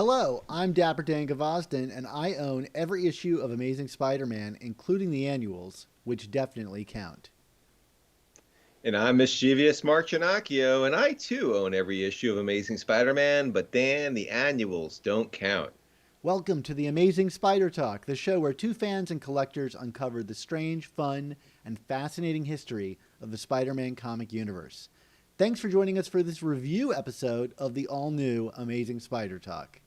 Hello, I'm Dapper Dan Gavosden, and I own every issue of Amazing Spider Man, including the annuals, which definitely count. And I'm mischievous Marcio, and I too own every issue of Amazing Spider-Man, but Dan, the annuals don't count. Welcome to the Amazing Spider Talk, the show where two fans and collectors uncover the strange, fun, and fascinating history of the Spider Man comic universe. Thanks for joining us for this review episode of the all new Amazing Spider Talk.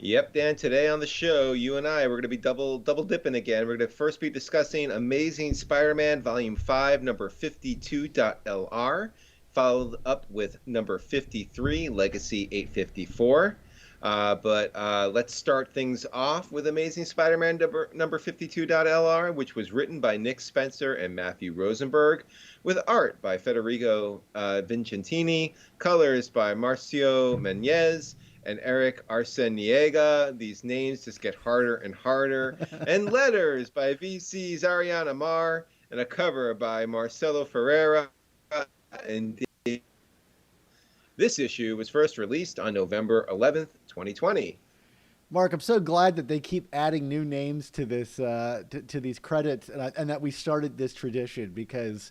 Yep, Dan, today on the show, you and I, we're going to be double dipping again. We're going to first be discussing Amazing Spider-Man Volume 5, number 52.LR, followed up with number 53, Legacy 854. But let's start things off with Amazing Spider-Man number 52.LR, which was written by Nick Spencer and Matthew Rosenberg, with art by Federico Vicentini, colors by Marcio Menyz, and Erick Arciniega. These names just get harder and harder. And letters by VC's Ariana Maher, and a cover by Marcelo Ferreira. And this issue was first released on November 11th, 2020. Mark, I'm so glad that they keep adding new names to this to these credits, and that we started this tradition because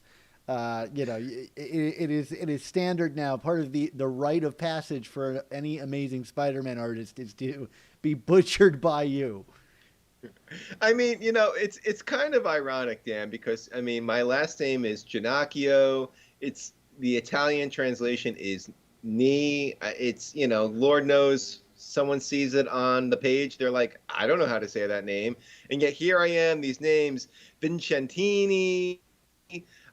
it is standard now. Part of the rite of passage for any Amazing Spider-Man artist is to be butchered by you. I mean, it's kind of ironic, Dan, because my last name is Ginocchio. It's the Italian translation is knee. It's Lord knows someone sees it on the page, they're like, I don't know how to say that name, and yet here I am. These names, Vicentini,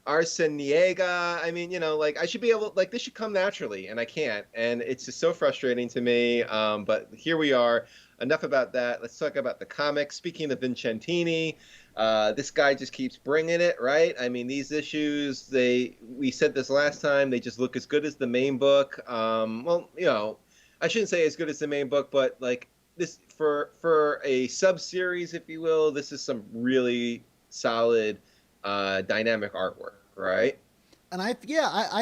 Arciniega. Like I should be able, like this should come naturally, and I can't, and it's just so frustrating to me. But here we are. Enough about that. Let's talk about the comics. Speaking of Vicentini, this guy just keeps bringing it, right? I mean, these issues, we said this last time, they just look as good as the main book. Well, I shouldn't say as good as the main book, but like this for a sub series, if you will, this is some really solid, dynamic artwork, right? And I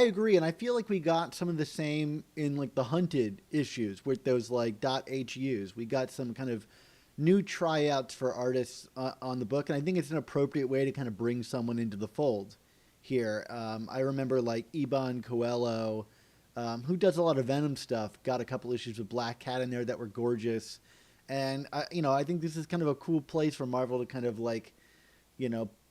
agree, and I feel like we got some of the same in like the Hunted issues with those like .hus. We got some kind of new tryouts for artists on the book, and I think it's an appropriate way to kind of bring someone into the fold here. I remember like Iban Coelho, who does a lot of Venom stuff, got a couple issues with Black Cat in there that were gorgeous, and I think this is kind of a cool place for Marvel to kind of like,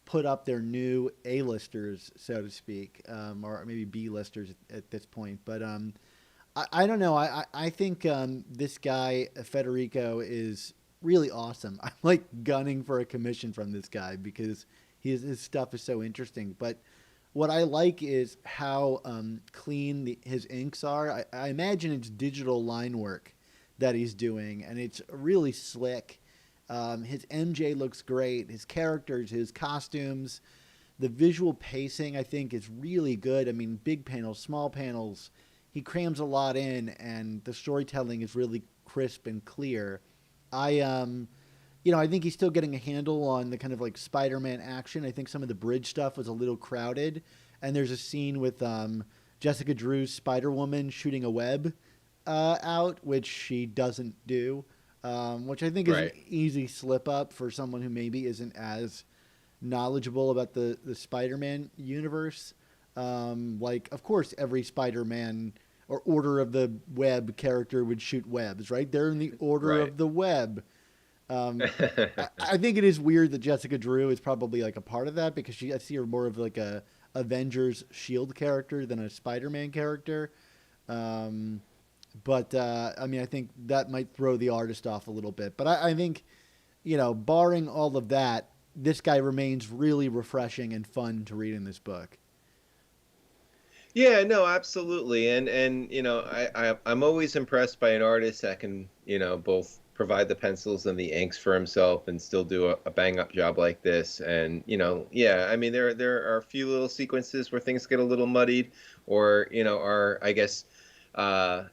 put up their new A-listers, so to speak, or maybe B-listers at this point. But I don't know. I think this guy, Federico, is really awesome. I'm like gunning for a commission from this guy because his stuff is so interesting. But what I like is how clean his inks are. I imagine it's digital line work that he's doing, and it's really slick. His MJ looks great. His characters, his costumes, the visual pacing, I think, is really good. I mean, big panels, small panels. He crams a lot in, and the storytelling is really crisp and clear. I think he's still getting a handle on the kind of like Spider-Man action. I think some of the bridge stuff was a little crowded, and there's a scene with Jessica Drew's Spider-Woman shooting a web out, which she doesn't do, which I think is an Right. easy slip up for someone who maybe isn't as knowledgeable about the Spider-Man universe. Like, of course, every Spider-Man or Order of the Web character would shoot webs, right? They're in the Order Right. of the Web. I think it is weird that Jessica Drew is probably like a part of that because I see her more of like a Avengers Shield character than a Spider-Man character. Um, but I think that might throw the artist off a little bit. But I think, barring all of that, this guy remains really refreshing and fun to read in this book. Yeah, no, absolutely. And I'm always impressed by an artist that can, both provide the pencils and the inks for himself and still do a bang up job like this. And, yeah, I mean there are a few little sequences where things get a little muddied or, are, I guess,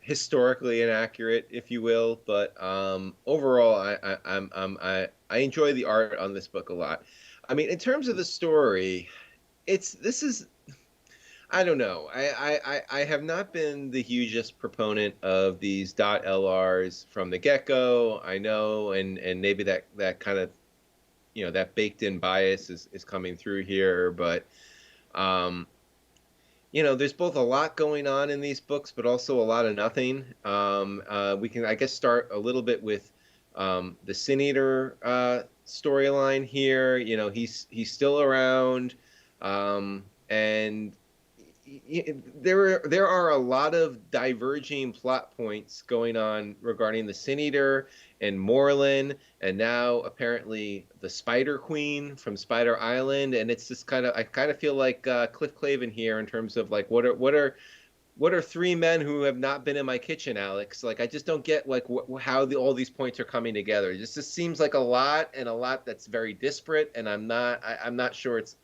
historically inaccurate, if you will. But overall, I enjoy the art on this book a lot. I mean, in terms of the story, it's this is I don't know. I have not been the hugest proponent of these .lrs from the get-go. I know, and maybe that kind of, that baked in bias is coming through here, but um, there's both a lot going on in these books, but also a lot of nothing. We can, I guess, start a little bit with the Sin Eater storyline here. He's still around, and there are a lot of diverging plot points going on regarding the Sin Eater and Moreland, and now apparently the Spider Queen from Spider Island. And it's just I kind of feel like Cliff Clavin here in terms of like what are three men who have not been in my kitchen, Alex? Like, I just don't get like how all these points are coming together. It just seems like a lot, and a lot that's very disparate, and I'm not sure it's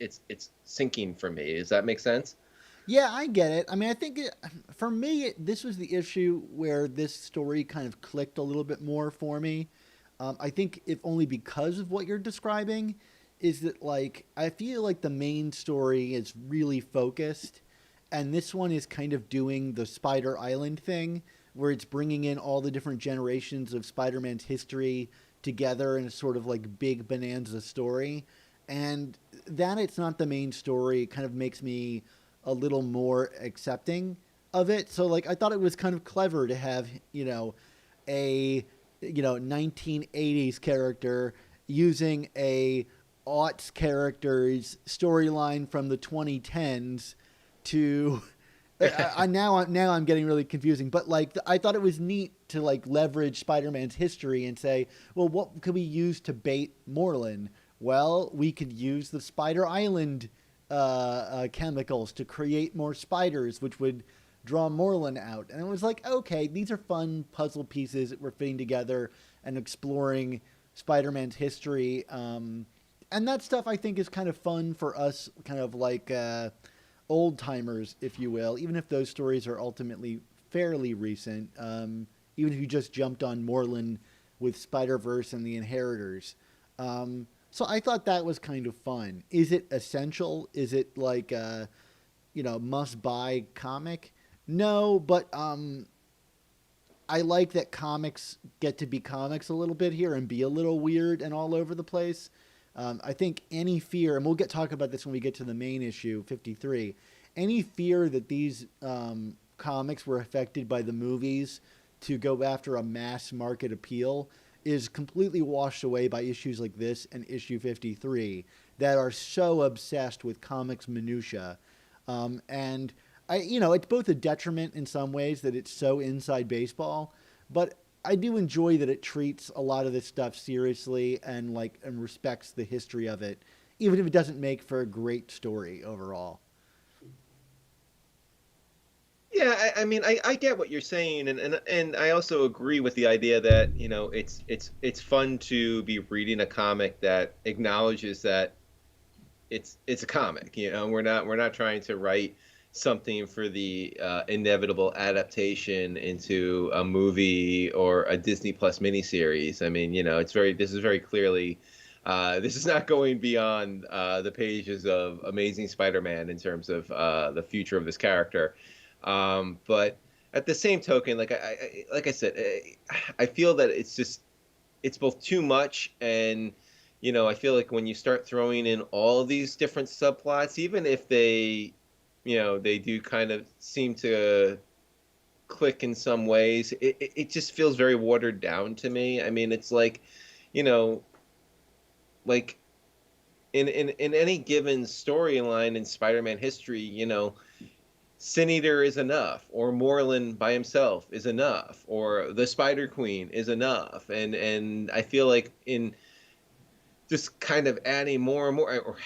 syncing for me. Does that make sense? Yeah, I get it. I mean, I think for me, this was the issue where this story kind of clicked a little bit more for me. I think if only because of what you're describing, is that like I feel like the main story is really focused, and this one is kind of doing the Spider Island thing, where it's bringing in all the different generations of Spider-Man's history together in a sort of like big bonanza story, and that it's not the main story kind of makes me a little more accepting of it. So like I thought it was kind of clever to have, a 1980s character using a aughts character's storyline from the 2010s to now I'm getting really confusing, but like I thought it was neat to like leverage Spider-Man's history and say, well, what could we use to bait Moreland? Well, we could use the Spider Island chemicals to create more spiders, which would draw Moreland out. And it was like, okay, these are fun puzzle pieces that we're fitting together and exploring Spider-Man's history. And that stuff I think is kind of fun for us, kind of like old timers, if you will, even if those stories are ultimately fairly recent. Even if you just jumped on Moreland with Spider-Verse and the Inheritors. So I thought that was kind of fun. Is it essential? Is it like a, must buy comic? No, but I like that comics get to be comics a little bit here and be a little weird and all over the place. I think any fear, and we'll talk about this when we get to the main issue, 53, any fear that these comics were affected by the movies to go after a mass market appeal is completely washed away by issues like this and issue 53 that are so obsessed with comics minutia. And it's both a detriment in some ways that it's so inside baseball, but I do enjoy that it treats a lot of this stuff seriously and respects the history of it, even if it doesn't make for a great story overall. Yeah, I mean, I get what you're saying, and I also agree with the idea that it's fun to be reading a comic that acknowledges that it's a comic. We're not trying to write something for the inevitable adaptation into a movie or a Disney Plus miniseries. I mean, this is very clearly. This is not going beyond the pages of Amazing Spider-Man in terms of the future of this character. But at the same token, like I said, I feel that it's both too much, and I feel like when you start throwing in all of these different subplots, even if they do kind of seem to click in some ways, it just feels very watered down to me. I mean, it's like, like in any given storyline in Spider-Man history, Sin Eater is enough, or Moreland by himself is enough, or the Spider Queen is enough, and I feel like in just kind of adding more and more, or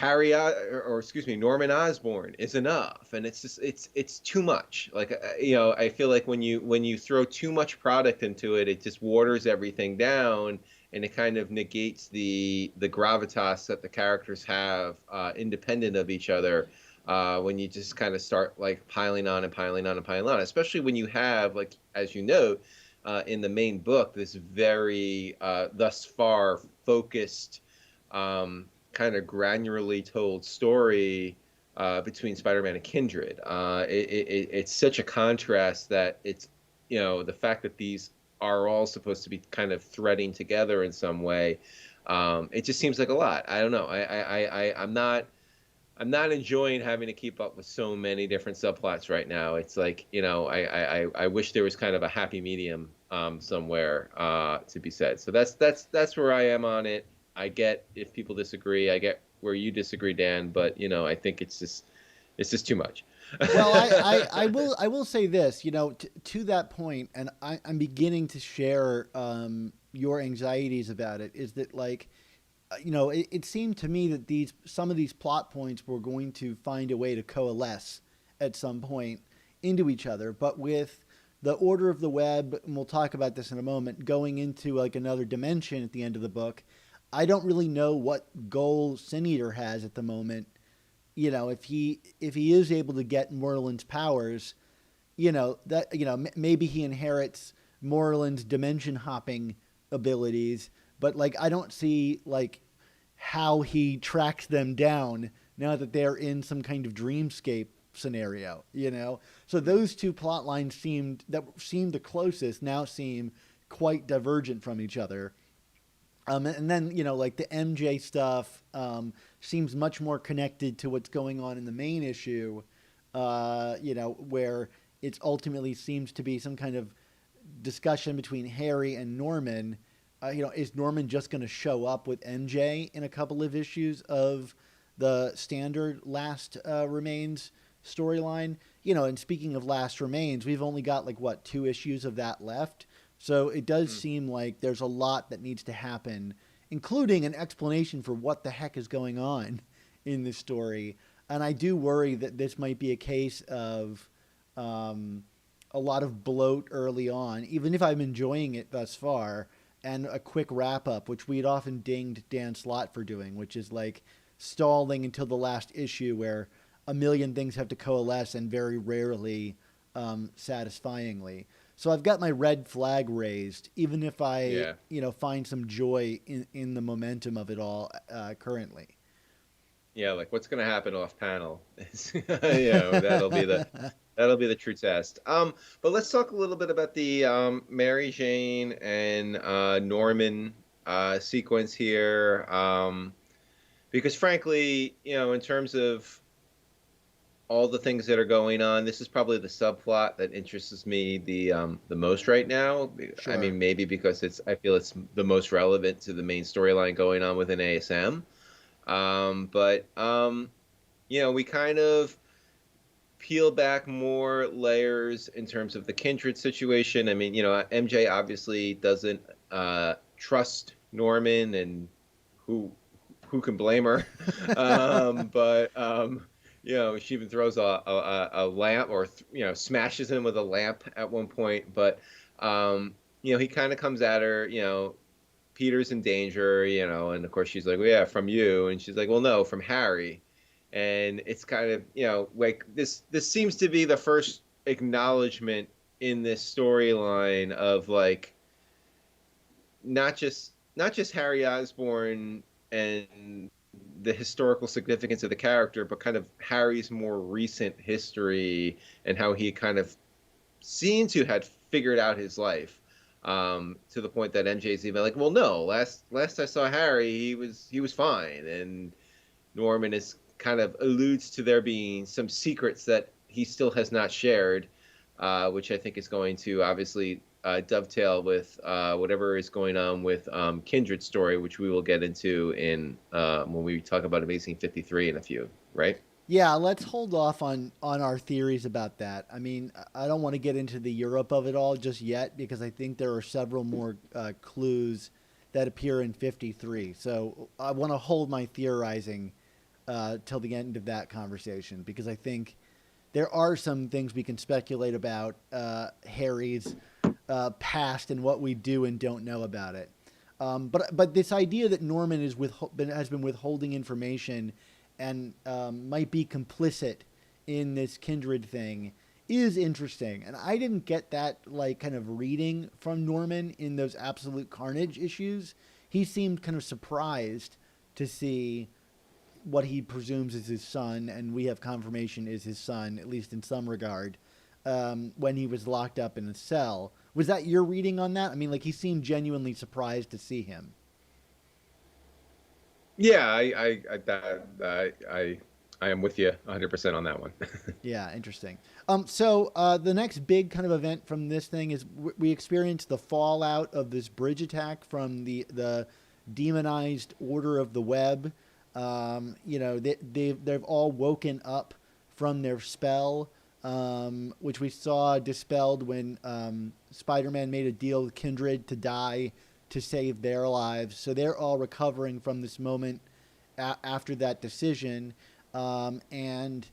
or excuse me, Norman Osborne is enough, and it's too much. Like I feel like when you throw too much product into it, it just waters everything down, and it kind of negates the gravitas that the characters have independent of each other. When you just kind of start like piling on and piling on and piling on, especially when you have, like, as you note, in the main book, this very thus far focused, kind of granularly told story between Spider-Man and Kindred. It's such a contrast that it's, the fact that these are all supposed to be kind of threading together in some way. It just seems like a lot. I don't know. I'm not enjoying having to keep up with so many different subplots right now. It's like, I wish there was kind of a happy medium somewhere to be said. So that's where I am on it. I get if people disagree. I get where you disagree, Dan. But I think it's just too much. Well, I will say this, to that point, and I'm beginning to share your anxieties about it. Is that like, it seemed to me that some of these plot points were going to find a way to coalesce at some point into each other, but with the Order of the Web, and we'll talk about this in a moment, going into like another dimension at the end of the book, I don't really know what goal Sin Eater has at the moment. If he is able to get Morland's powers, maybe he inherits Morland's dimension hopping abilities, but like I don't see like how he tracks them down now that they're in some kind of dreamscape scenario. So those two plot lines seemed the closest now seem quite divergent from each other. And then, like the MJ stuff seems much more connected to what's going on in the main issue, where it ultimately seems to be some kind of discussion between Harry and Norman. Is Norman just going to show up with MJ in a couple of issues of the standard Last Remains storyline? And speaking of Last Remains, we've only got 2 issues of that left. So it does seem like there's a lot that needs to happen, including an explanation for what the heck is going on in this story. And I do worry that this might be a case of a lot of bloat early on, even if I'm enjoying it thus far, and a quick wrap up, which we'd often dinged Dan Slott for doing, which is like stalling until the last issue where a million things have to coalesce and very rarely satisfyingly. So I've got my red flag raised, even if I, find some joy in the momentum of it all currently. Yeah, like what's going to happen off panel? That'll be the true test. But let's talk a little bit about the Mary Jane and Norman sequence here, because frankly, in terms of all the things that are going on, this is probably the subplot that interests me the most right now. Sure. I mean, maybe because I feel it's the most relevant to the main storyline going on within ASM. But we kind of peel back more layers in terms of the Kindred situation. I mean, MJ obviously doesn't trust Norman, and who can blame her? But she even throws a lamp, or smashes him with a lamp at one point. But he kind of comes at her. Peter's in danger. And of course she's like, well, yeah, from you. And she's like, well, no, from Harry. And it's kind of like this seems to be the first acknowledgement in this storyline of like not just Harry Osborne and the historical significance of the character, but kind of Harry's more recent history and how he kind of seemed to had figured out his life, to the point that MJ's even like, well, no, last I saw Harry, he was fine. And Norman is kind of alludes to there being some secrets that he still has not shared, which I think is going to obviously dovetail with whatever is going on with Kindred's story, which we will get into in when we talk about Amazing 53 in a few, right? Yeah, let's hold off on our theories about that. I mean, I don't want to get into the Europe of it all just yet, because I think there are several more clues that appear in 53. So I want to hold my theorizing till the end of that conversation, because I think there are some things we can speculate about Harry's past and what we do and don't know about it. But this idea that Norman has been withholding information and might be complicit in this Kindred thing is interesting. And I didn't get that kind of reading from Norman in those Absolute Carnage issues. He seemed kind of surprised to see what he presumes is his son, and we have confirmation is his son, at least in some regard, when he was locked up in a cell. Was that your reading on that? I mean, like, he seemed genuinely surprised to see him. Yeah, I am with you 100% on that one. Yeah, interesting. So the next big kind of event from this thing is we experienced the fallout of this bridge attack from the demonized Order of the Web. They've all woken up from their spell, which we saw dispelled when Spider-Man made a deal with Kindred to die to save their lives. So they're all recovering from this moment after that decision. And,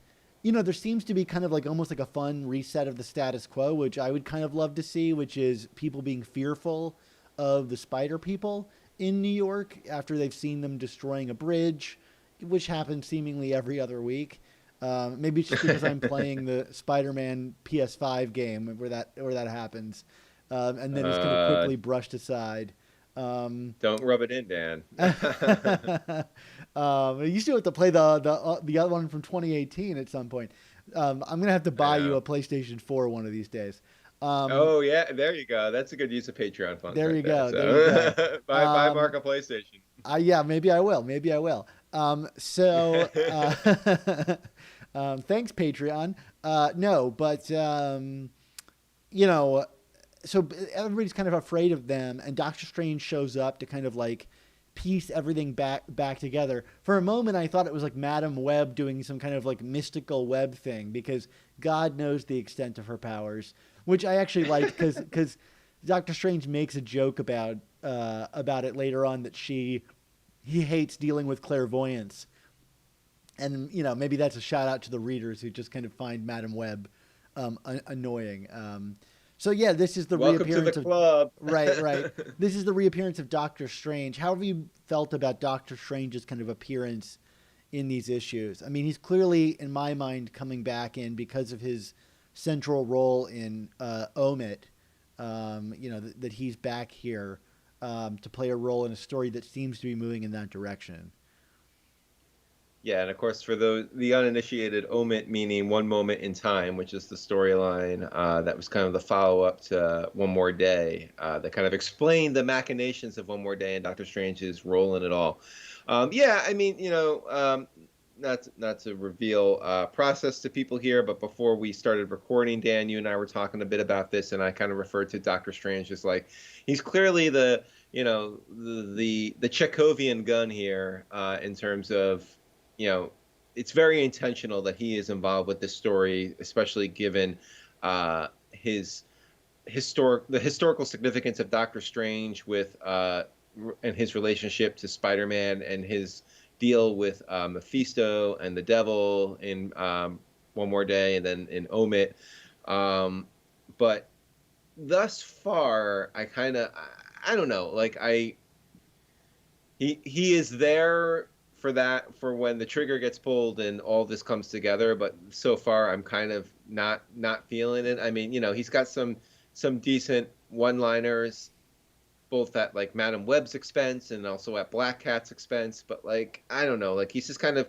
there seems to be kind of like almost like a fun reset of the status quo, which I would kind of love to see, which is people being fearful of the spider people in New York after they've seen them destroying a bridge, which happens seemingly every other week. Maybe it's just because I'm playing the Spider-Man PS5 game where that happens, and then it's kind of quickly brushed aside. Don't rub it in, Dan. You still have to play the other one from 2018 at some point. I'm gonna have to buy you a PlayStation 4 one of these days. Oh yeah, there you go. That's a good use of Patreon funds. There right you go. So. There you go. buy Mark a PlayStation. Yeah, maybe I will. Thanks, Patreon. No, but so everybody's kind of afraid of them, and Doctor Strange shows up to kind of like piece everything back together. For a moment, I thought it was like Madam Web doing some kind of like mystical web thing, because God knows the extent of her powers, which I actually liked because Doctor Strange makes a joke about it later on, that he hates dealing with clairvoyance. And, maybe that's a shout out to the readers who just kind of find Madam Web annoying. So yeah, this is the Welcome reappearance to the club. Right. This is the reappearance of Doctor Strange. How have you felt about Doctor Strange's kind of appearance in these issues? I mean, he's clearly, in my mind, coming back in because of his central role in Omit. That he's back here to play a role in a story that seems to be moving in that direction. Yeah, and of course, for the uninitiated, Omit meaning One Moment in Time, which is the storyline that was kind of the follow-up to One More Day, that kind of explained the machinations of One More Day and Doctor Strange's role in it all. Yeah, I mean, not to reveal process to people here, but before we started recording, Dan, you and I were talking a bit about this, and I kind of referred to Doctor Strange as like, he's clearly the Chekhovian gun here in terms of, it's very intentional that he is involved with this story, especially given the historical significance of Doctor Strange with and his relationship to Spider-Man and his deal with Mephisto and the Devil in One More Day and then in Omit. But thus far, I don't know, like he is there for when the trigger gets pulled and all this comes together, but so far I'm kind of not feeling it. I mean, he's got some decent one-liners, both at like Madam Web's expense and also at Black Cat's expense, but like, I don't know, like he's just kind of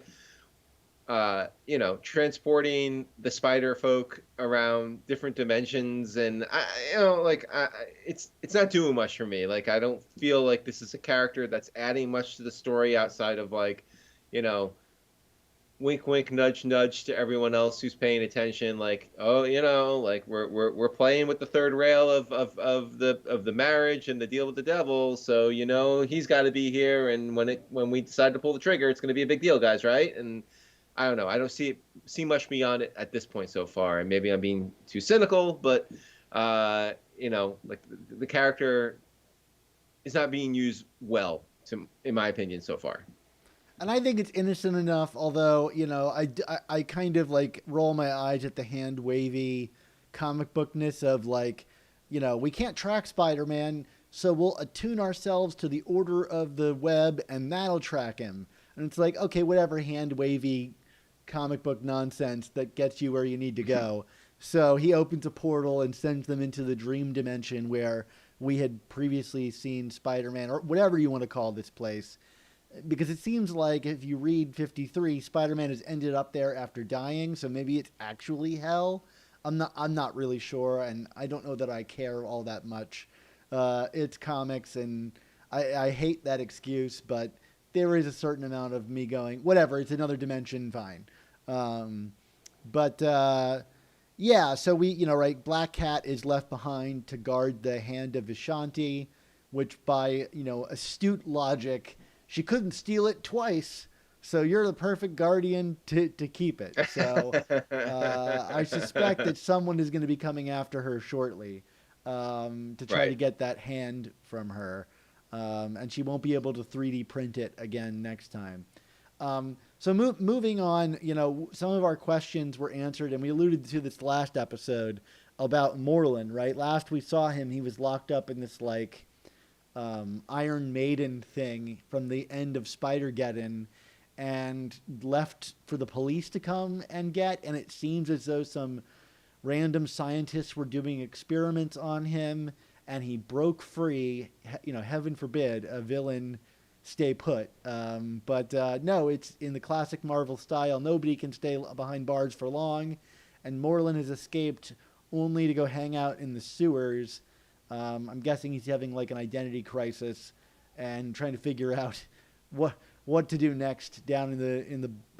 transporting the spider folk around different dimensions, and it's not doing much for me. Like, I don't feel like this is a character that's adding much to the story outside of like, wink, wink, nudge, nudge to everyone else who's paying attention. Like, oh, like we're playing with the third rail of the marriage and the deal with the devil. So he's got to be here, and when we decide to pull the trigger, it's going to be a big deal, guys, right? And I don't know. I don't see much beyond it at this point so far, and maybe I'm being too cynical, but like the character is not being used well, in my opinion, so far. And I think it's innocent enough, although, I kind of like roll my eyes at the hand wavy comic bookness of like, we can't track Spider-Man, so we'll attune ourselves to the Order of the Web and that'll track him. And it's like, okay, whatever hand wavy comic book nonsense that gets you where you need to go. So he opens a portal and sends them into the dream dimension where we had previously seen Spider-Man, or whatever you want to call this place. because it seems like if you read 53, Spider-Man has ended up there after dying, so maybe it's actually hell. I'm not really sure, and I don't know that I care all that much. It's comics, and I hate that excuse, but there is a certain amount of me going, whatever, it's another dimension, fine. Um, but yeah, so right, Black Cat is left behind to guard the hand of Vishanti, which by, astute logic, she couldn't steal it twice. So you're the perfect guardian to keep it. So I suspect that someone is going to be coming after her shortly to try to Right. get that hand from her. And she won't be able to 3D print it again next time. So moving on, some of our questions were answered, and we alluded to this last episode about Moreland, right? Last we saw him, he was locked up in this like Iron Maiden thing from the end of Spider-Geddon and left for the police to come and get. And it seems as though some random scientists were doing experiments on him, and he broke free. Heaven forbid a villain stay put. But no, it's in the classic Marvel style. Nobody can stay behind bars for long, and Moreland has escaped only to go hang out in the sewers. I'm guessing he's having like an identity crisis and trying to figure out what to do next down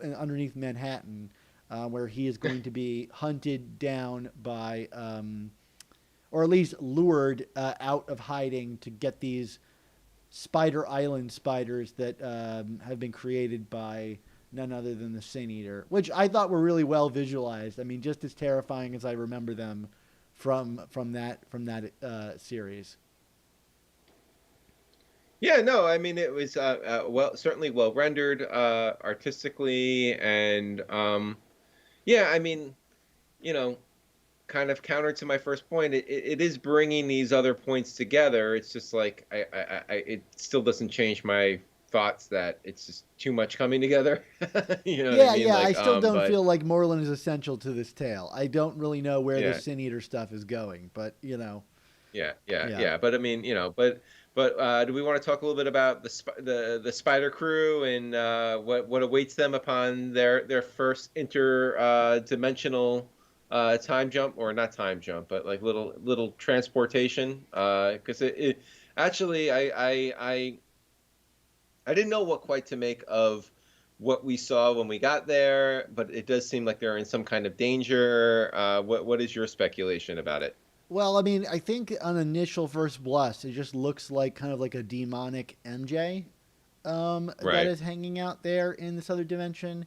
underneath Manhattan, where he is going to be hunted down by, or at least lured out of hiding to get these Spider Island spiders that have been created by none other than the Sin Eater, which I thought were really well visualized. I mean, just as terrifying as I remember them from that series. Yeah, no, I mean it was certainly well rendered artistically, and yeah, I mean, you know, kind of counter to my first point, it is bringing these other points together. It's just like it still doesn't change my thoughts that it's just too much coming together. You know what I Yeah, mean? yeah. I Like, still don't but feel like Moreland is essential to this tale. I don't really know where the yeah, Sin Eater stuff is going, but yeah. yeah. But I mean, but do we want to talk a little bit about the Spider Crew and what awaits them upon their first dimensional time jump, or not time jump, but like little transportation? Because it actually I didn't know what quite to make of what we saw when we got there, but it does seem like they're in some kind of danger. What is your speculation about it? Well, I mean, I think on initial first blush, it just looks like kind of like a demonic MJ that Right. is hanging out there in this other dimension.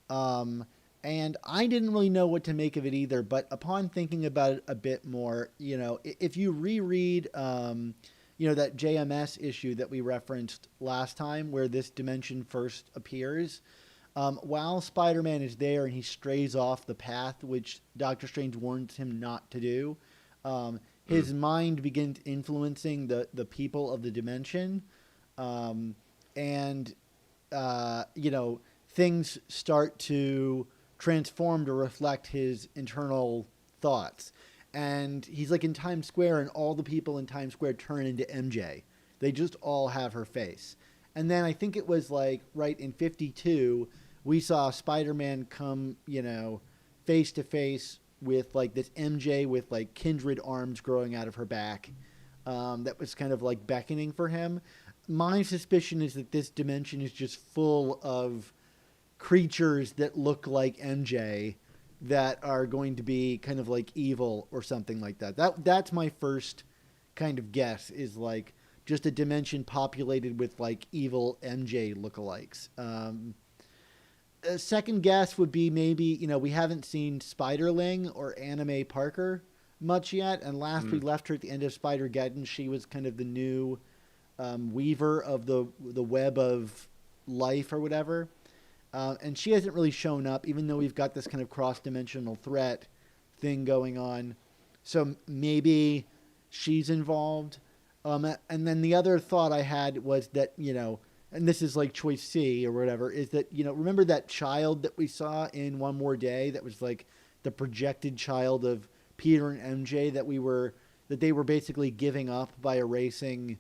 Um, and I didn't really know what to make of it either. But upon thinking about it a bit more, if you reread, that JMS issue that we referenced last time, where this dimension first appears, while Spider-Man is there and he strays off the path, which Doctor Strange warns him not to do, Mm. his mind begins influencing the people of the dimension, um, and things start to transform to reflect his internal thoughts. And he's like in Times Square, and all the people in Times Square turn into MJ. They just all have her face. And then I think it was like right in 52, we saw Spider-Man come, face to face with like this MJ with like kindred arms growing out of her back. That was kind of like beckoning for him. My suspicion is that this dimension is just full of creatures that look like MJ that are going to be kind of like evil or something like that. That's my first kind of guess, is like just a dimension populated with like evil MJ lookalikes. A second guess would be maybe, we haven't seen Spiderling or Anime Parker much yet, and last we Mm. left her at the end of Spider-Geddon, she was kind of the new weaver of the web of life or whatever. And she hasn't really shown up, even though we've got this kind of cross-dimensional threat thing going on. So maybe she's involved. And then the other thought I had was that, and this is like choice C or whatever, is that, remember that child that we saw in One More Day that was like the projected child of Peter and MJ that they were basically giving up by erasing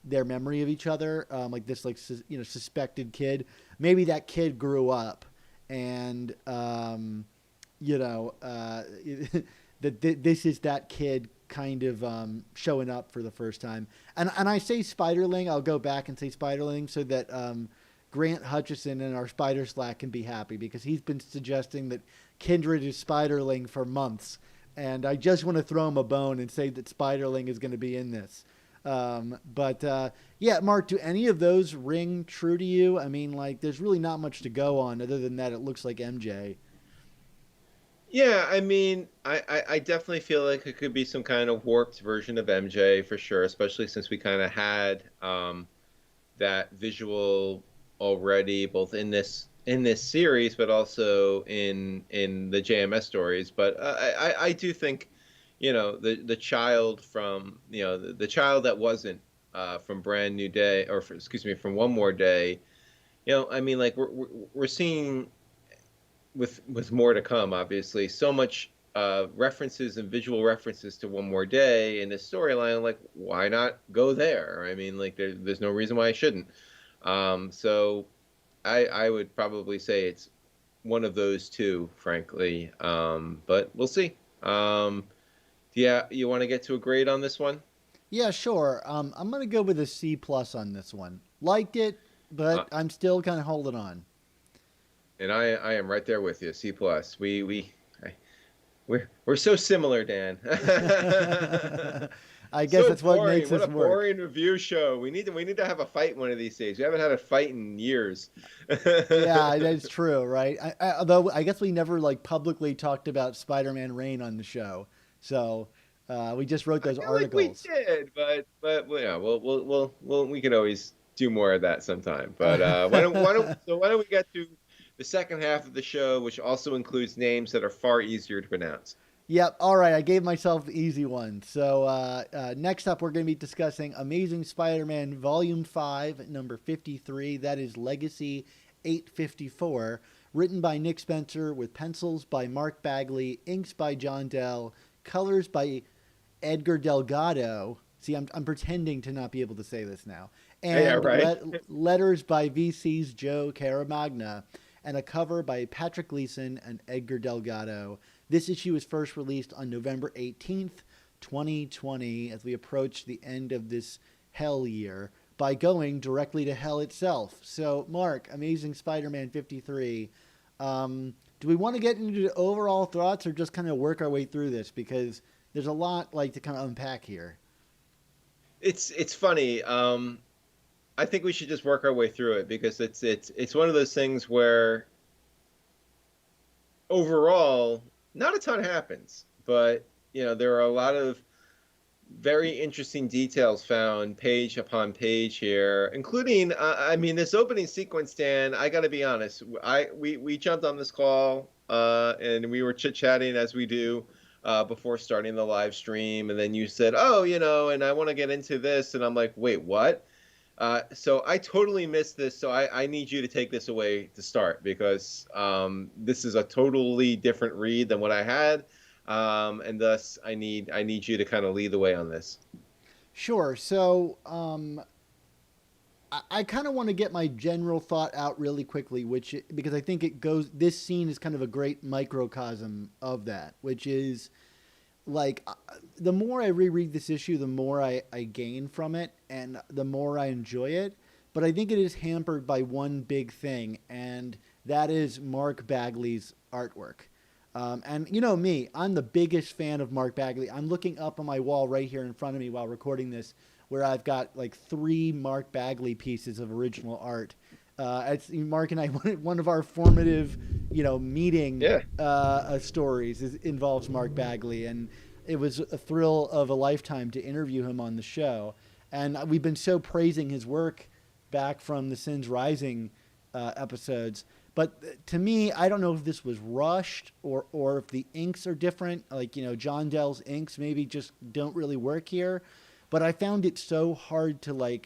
their memory of each other, like this suspected kid. Maybe that kid grew up, and you know this is that kid kind of showing up for the first time. And I say Spiderling, I'll go back and say Spiderling so that Grant Hutchison in our Spider Slack can be happy, because he's been suggesting that Kindred is Spiderling for months. And I just want to throw him a bone and say that Spiderling is going to be in this. Yeah, Mark, do any of those ring true to you? I mean, like, there's really not much to go on other than that it looks like MJ. Yeah, I mean, I definitely feel like it could be some kind of warped version of MJ for sure, especially since we kind of had that visual already, both in this series, but also in the JMS stories. But I do think, the child from the child that wasn't from Brand New Day, or excuse me, from One More Day. I mean, like we're seeing with more to come, obviously, so much references and visual references to One More Day in this storyline. Like, why not go there? I mean, like there's no reason why I shouldn't. So I would probably say it's one of those two, frankly. But we'll see. Yeah, you want to get to a grade on this one? Yeah, sure. I'm going to go with a C plus on this one. Liked it, but I'm still kind of holding on. And I am right there with you. C plus. We're so similar, Dan. I guess So that's what boring. makes What us a work. boring review show. We need to have a fight one of these days. We haven't had a fight in years. Yeah, that's true, right? Although I guess we never like publicly talked about Spider-Man Reign on the show, so we just wrote I those feel like we articles. did, but well, yeah, we could always do more of that sometime. But why don't we get to the second half of the show, which also includes names that are far easier to pronounce. Yep. All right. I gave myself the easy one. So next up, we're going to be discussing Amazing Spider-Man Volume 5, number 53. That is Legacy 854. Written by Nick Spencer with pencils by Mark Bagley, inks by John Dell, colors by Edgar Delgado. See, I'm pretending to not be able to say this now. Yeah, And right. letters by VC's Joe Caramagna. And a cover by Patrick Gleason and Edgar Delgado. This issue was first released on November 18th, 2020, as we approach the end of this hell year, by going directly to hell itself. So, Mark, Amazing Spider-Man 53. Do we want to get into the overall thoughts or just kind of work our way through this? Because there's a lot to kind of unpack here. It's funny. I think we should just work our way through it because it's one of those things where overall not a ton happens, but there are a lot of very interesting details found page upon page here, including I mean this opening sequence, Dan. I got to be honest, we jumped on this call and we were chit-chatting as we do before starting the live stream, and then you said, oh, and I want to get into this, and I'm like, wait, what? So I totally missed this. So I need you to take this away to start because this is a totally different read than what I had, and thus I need you to kind of lead the way on this. Sure. So I kind of want to get my general thought out really quickly, because I think it goes. This scene is kind of a great microcosm of that, which is like the more I reread this issue, the more I gain from it and the more I enjoy it. But I think it is hampered by one big thing, and that is Mark Bagley's artwork. And me, I'm the biggest fan of Mark Bagley. I'm looking up on my wall right here in front of me while recording this, where I've got like 3 Mark Bagley pieces of original art. It's Mark and I, one of our formative, meeting stories involves Mark Bagley, and it was a thrill of a lifetime to interview him on the show. And we've been so praising his work back from the Sins Rising episodes. But to me, I don't know if this was rushed or if the inks are different. Like, John Dell's inks maybe just don't really work here. But I found it so hard to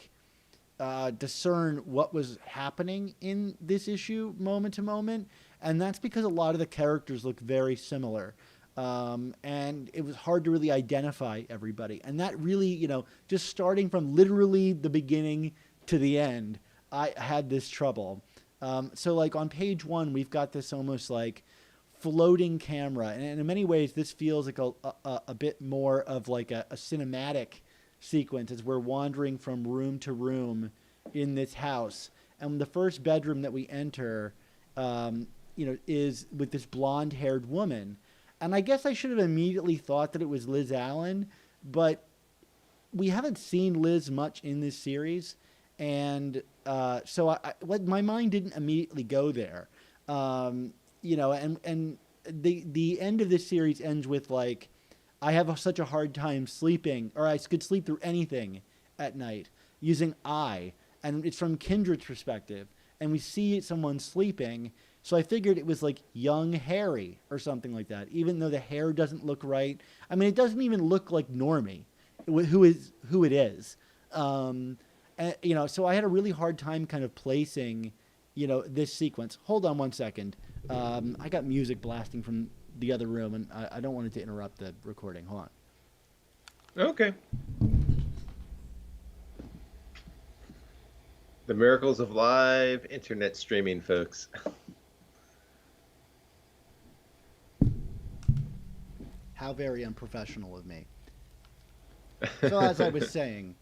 discern what was happening in this issue moment to moment. And that's because a lot of the characters look very similar. and it was hard to really identify everybody. And that really, just starting from literally the beginning to the end, I had this trouble. So like on page one, we've got this almost like floating camera, and in many ways, this feels like a bit more of like a cinematic sequence as we're wandering from room to room in this house. And the first bedroom that we enter, is with this blonde-haired woman. And I guess I should have immediately thought that it was Liz Allen, but we haven't seen Liz much in this series, and so my mind didn't immediately go there. And the end of this series ends with like, I have such a hard time sleeping, or I could sleep through anything at night using I, and it's from Kindred's perspective, and we see someone sleeping. So I figured it was like young Harry or something like that, even though the hair doesn't look right. I mean, it doesn't even look like Normie, who it is. So I had a really hard time kind of placing, this sequence. Hold on one second. I got music blasting from the other room, and I don't want it to interrupt the recording. Hold on. Okay. The miracles of live internet streaming, folks. How very unprofessional of me. So as I was saying,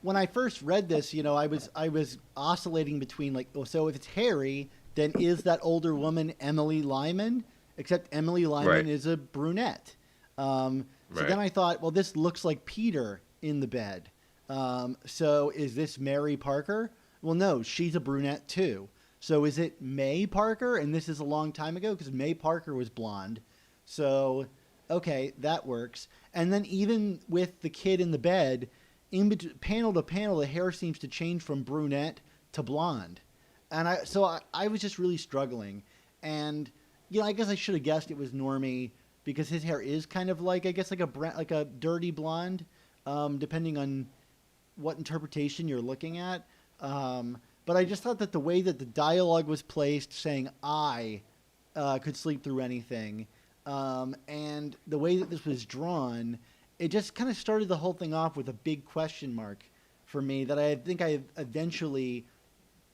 when I first read this, I was oscillating between like, so if it's Harry, then is that older woman Emily Lyman? Except Emily Lyman is a brunette. So then I thought, well, this looks like Peter in the bed. So is this Mary Parker? Well, no, she's a brunette too. So is it May Parker? And this is a long time ago because May Parker was blonde. So, okay, that works. And then even with the kid in the bed, panel to panel, the hair seems to change from brunette to blonde. And I was just really struggling. And, I guess I should have guessed it was Normie because his hair is kind of like, I guess, like a dirty blonde, depending on what interpretation you're looking at. But I just thought that the way that the dialogue was placed, saying I could sleep through anything, and the way that this was drawn, it just kind of started the whole thing off with a big question mark for me that I think I eventually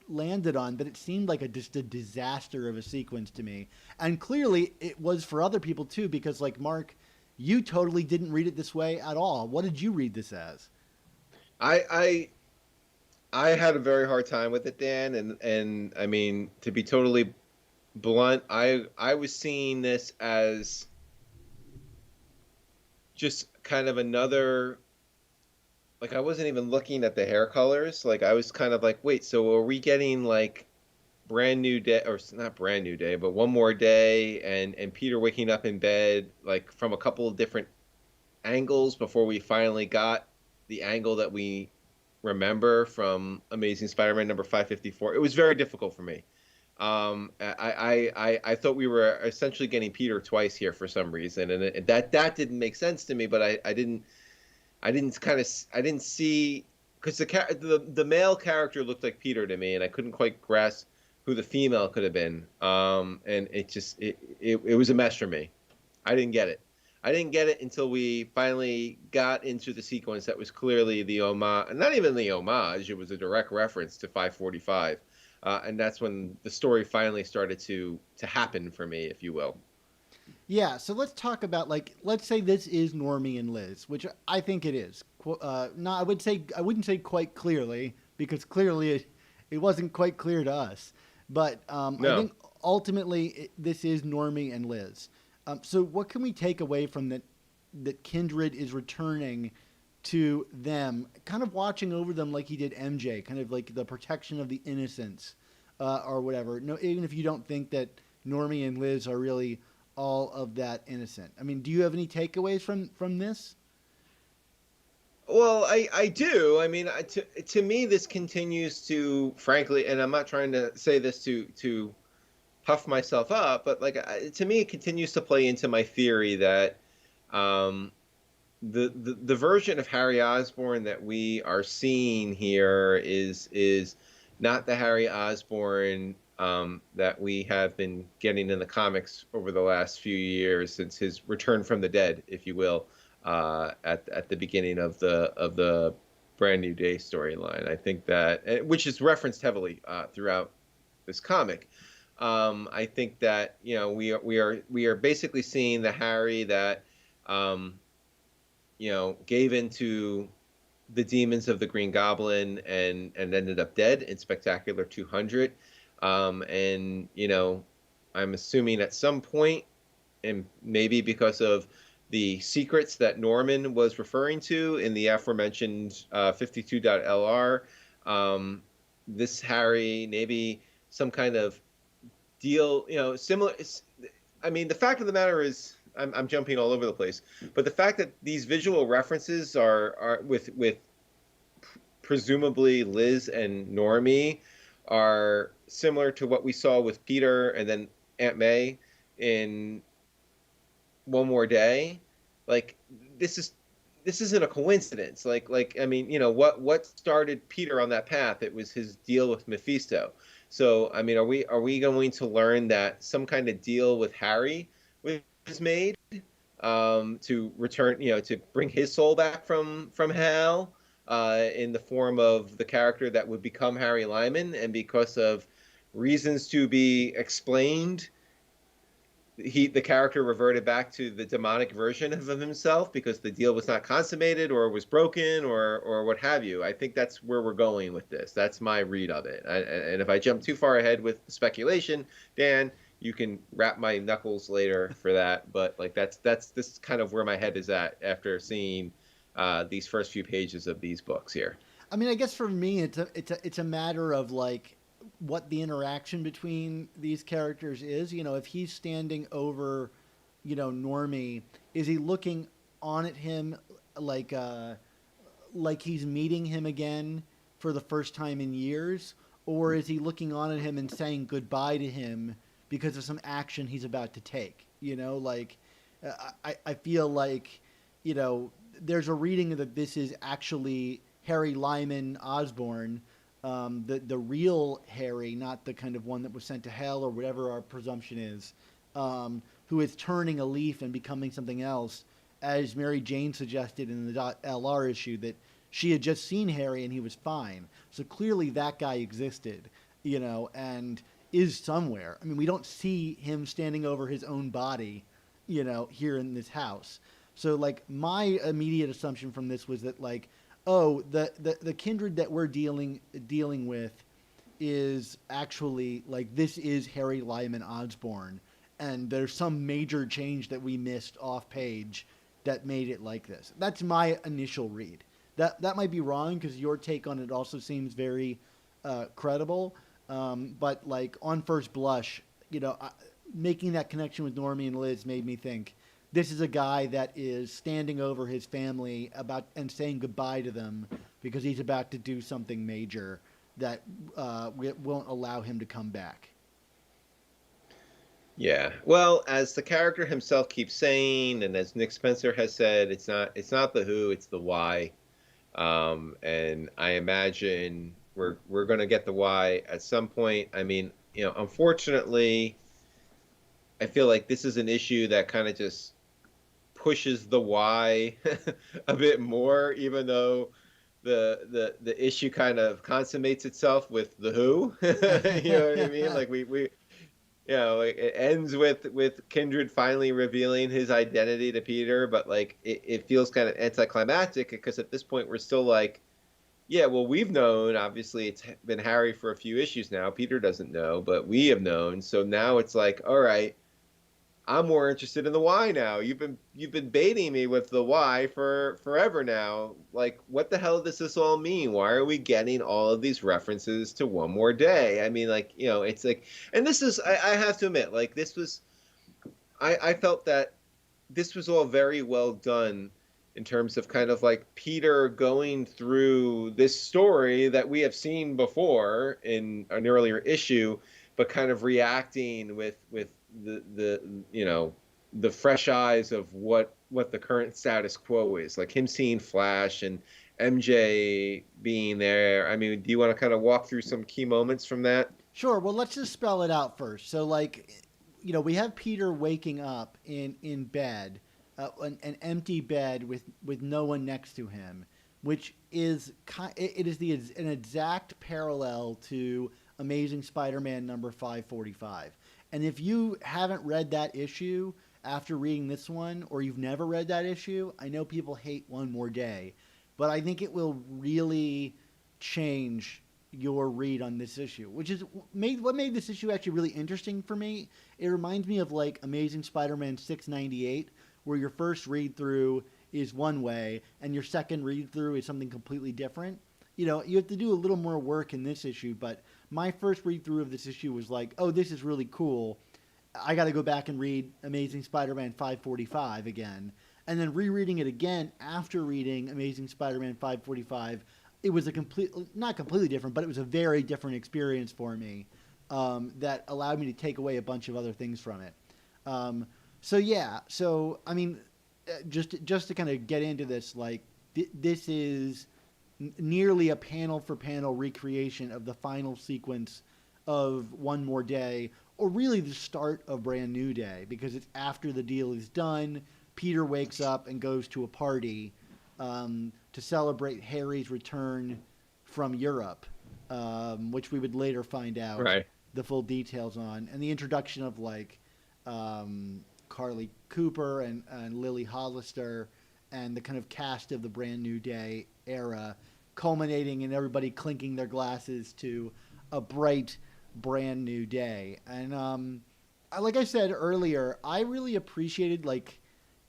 landed on, but it seemed like just a disaster of a sequence to me. And clearly it was for other people too, because like Mark, you totally didn't read it this way at all. What did you read this as? I had a very hard time with it, Dan, and I mean, to be totally blunt, I was seeing this as just kind of another, like, I wasn't even looking at the hair colors. Like, I was kind of like, wait, so are we getting like brand new day, or not brand new day, but one more day, and Peter waking up in bed like from a couple of different angles before we finally got the angle that we remember from Amazing Spider-Man number 554. It was very difficult for me. I thought we were essentially getting Peter twice here for some reason, and that didn't make sense to me. But I didn't see, because the male character looked like Peter to me, and I couldn't quite grasp who the female could have been. And it was a mess for me. I didn't get it. I didn't get it until we finally got into the sequence that was clearly the homage, not even the homage. It was a direct reference to 545. And that's when the story finally started to happen for me, if you will. Yeah, so let's talk about, like, let's say this is Normie and Liz, which I think it is. No, I wouldn't say quite clearly, because clearly it wasn't quite clear to us. But no. I think ultimately this is Normie and Liz. So what can we take away from that Kindred is returning to them, kind of watching over them like he did MJ, kind of like the protection of the innocents, or whatever. No, even if you don't think that Normie and Liz are really all of that innocent. I mean, do you have any takeaways from this? Well, I do. I mean, to me, this continues to, frankly, and I'm not trying to say this to puff myself up, but like, to me, it continues to play into my theory that the version of Harry Osborne that we are seeing here is not the Harry Osborne that we have been getting in the comics over the last few years since his return from the dead, if you will, at the beginning of the Brand New Day storyline. I think that, which is referenced heavily throughout this comic. I think that we are basically seeing the Harry that gave into the demons of the Green Goblin and ended up dead in Spectacular 200. And I'm assuming at some point, and maybe because of the secrets that Norman was referring to in the aforementioned 52.LR, this Harry, maybe some kind of deal, similar. I mean, the fact of the matter is, I'm jumping all over the place, but the fact that these visual references are with presumably Liz and Normie are similar to what we saw with Peter and then Aunt May in One More Day. Like this isn't a coincidence. I mean, what started Peter on that path? It was his deal with Mephisto. So I mean, are we going to learn that some kind of deal with Harry was made to return, to bring his soul back from hell in the form of the character that would become Harry Lyman, and because of reasons to be explained, the character reverted back to the demonic version of himself because the deal was not consummated or was broken or what have you. I think that's where we're going with this. That's my read of it. And if I jump too far ahead with the speculation, Dan, you can wrap my knuckles later for that. But that's this kind of where my head is at after seeing these first few pages of these books here. I mean, I guess for me, it's a matter of what the interaction between these characters is. If he's standing over, Normie, is he looking on at him like he's meeting him again for the first time in years, or is he looking on at him and saying goodbye to him because of some action he's about to take? I feel like, there's a reading that this is actually Harry Lyman Osborne, the real Harry, not the kind of one that was sent to hell or whatever our presumption is, who is turning a leaf and becoming something else, as Mary Jane suggested in the .LR issue, that she had just seen Harry and he was fine. So clearly that guy existed, and is somewhere. I mean, we don't see him standing over his own body, here in this house. So my immediate assumption from this was that the kindred that we're dealing with is actually this is Harry Lyman Osborne, and there's some major change that we missed off page that made it like this. That's my initial read. That might be wrong because your take on it also seems very credible, but on first blush, making that connection with Normie and Liz made me think this is a guy that is standing over his family and saying goodbye to them because he's about to do something major that won't allow him to come back. Yeah. Well, as the character himself keeps saying, and as Nick Spencer has said, it's not the who, it's the why. And I imagine we're going to get the why at some point. I mean, unfortunately, I feel like this is an issue that kind of just pushes the why a bit more, even though the issue kind of consummates itself with the who. You know what I mean? We it ends with Kindred finally revealing his identity to Peter, but it feels kind of anticlimactic because at this point we're still yeah, well, we've known, obviously it's been Harry for a few issues now. Peter doesn't know, but we have known. So now it's all right, I'm more interested in the why now. You've been baiting me with the why for forever now. What the hell does this all mean? Why are we getting all of these references to One More Day? I mean, it's and this is, I have to admit, this was, I felt that this was all very well done in terms of kind of Peter going through this story that we have seen before in an earlier issue, but kind of reacting with the fresh eyes of what the current status quo is, him seeing Flash and MJ being there. I mean, do you want to kind of walk through some key moments from that? Sure. Well, let's just spell it out first. So, like, we have Peter waking up in bed, an empty bed with no one next to him, which is it is an exact parallel to Amazing Spider-Man number 545. And if you haven't read that issue after reading this one, or you've never read that issue, I know people hate One More Day, but I think it will really change your read on this issue, which is what made this issue actually really interesting for me. It reminds me of like Amazing Spider-Man 698, where your first read through is one way and your second read through is something completely different. You have to do a little more work in this issue, but my first read through of this issue was like, oh, this is really cool. I got to go back and read Amazing Spider-Man 545 again. And then rereading it again after reading Amazing Spider-Man 545, it was not completely different, but it was a very different experience for me that allowed me to take away a bunch of other things from it. So I mean, just to kind of get into this, like this is nearly a panel for panel recreation of the final sequence of One More Day, or really the start of Brand New Day, because it's after the deal is done. Peter wakes up and goes to a party to celebrate Harry's return from Europe, which we would later find out the full details on, and the introduction of like Carly Cooper and Lily Hollister, and the kind of cast of the Brand New Day era, culminating in everybody clinking their glasses to a bright, brand new day. And like I said earlier, I really appreciated like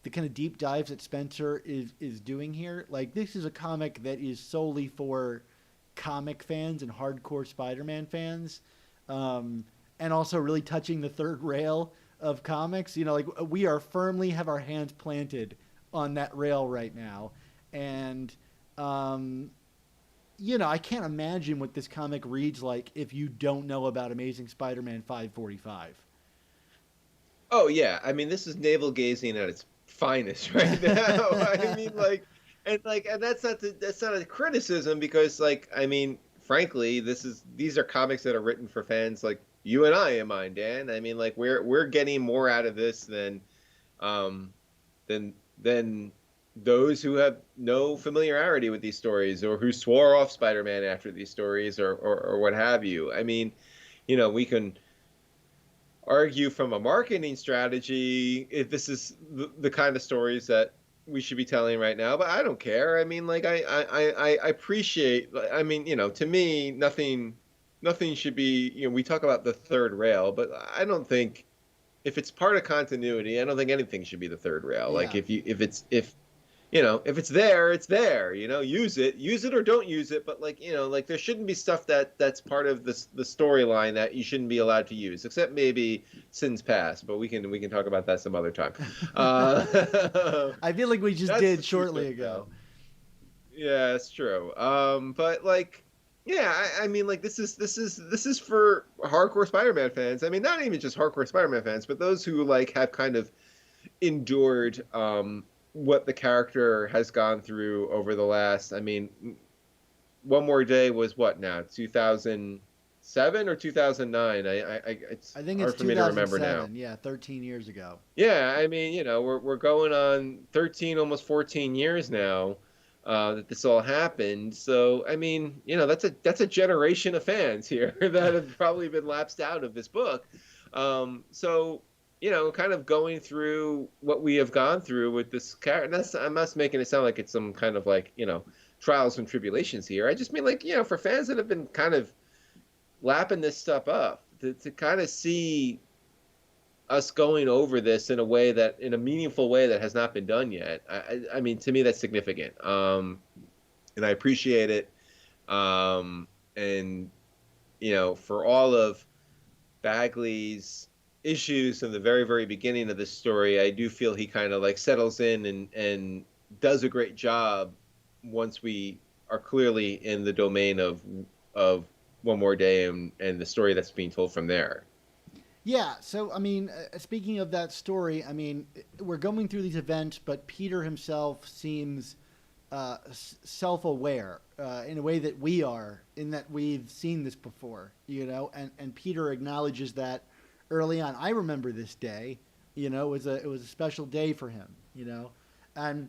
the kind of deep dives that Spencer is doing here. Like, this is a comic that is solely for comic fans and hardcore Spider-Man fans, and also really touching the third rail of comics. Like, we are firmly have our hands planted on that rail right now. And I can't imagine what this comic reads like if you don't know about Amazing Spider-Man 545. Oh yeah, I mean, this is navel gazing at its finest right now. I mean, and that's not a criticism, because I mean, frankly, these are comics that are written for fans like you and I in mind, Dan. I mean, like, we're getting more out of this than those who have no familiarity with these stories, or who swore off Spider-Man after these stories, or what have you. I mean, we can argue from a marketing strategy if this is the kind of stories that we should be telling right now, but I don't care. I mean, like, I appreciate, I mean, to me, nothing should be, we talk about the third rail, but I don't think, if it's part of continuity, I don't think anything should be the third rail. Yeah. Like, if it's there, it's there. Use it or don't use it. But like there shouldn't be stuff that's part of the storyline that you shouldn't be allowed to use, except maybe Sins Past. But we can talk about that some other time. I feel like we just did shortly ago. Yeah, it's true. But like, yeah, I mean, like, this is for hardcore Spider-Man fans. I mean, not even just hardcore Spider-Man fans, but those who like have kind of endured what the character has gone through over the last, I mean, One More Day was what now, 2007 or 2009? I think it's hard for me to remember now. Yeah, 13 years ago. Yeah, I mean, we're going on 13, almost 14 years now that this all happened. So, I mean, that's a generation of fans here that have probably been lapsed out of this book. So, kind of going through what we have gone through with this character. I'm not making it sound like it's some kind of like, trials and tribulations here. I just mean, like, for fans that have been kind of lapping this stuff up, to kind of see us going over this in a meaningful way that has not been done yet. I mean, to me, that's significant. And I appreciate it. And, for all of Bagley's issues in the very, very beginning of this story, I do feel he kind of like settles in and does a great job once we are clearly in the domain of One More Day and the story that's being told from there. Yeah, so I mean, speaking of that story, I mean, we're going through these events, but Peter himself seems self-aware in a way that we are, in that we've seen this before, and Peter acknowledges that early on. I remember this day, it was a special day for him, and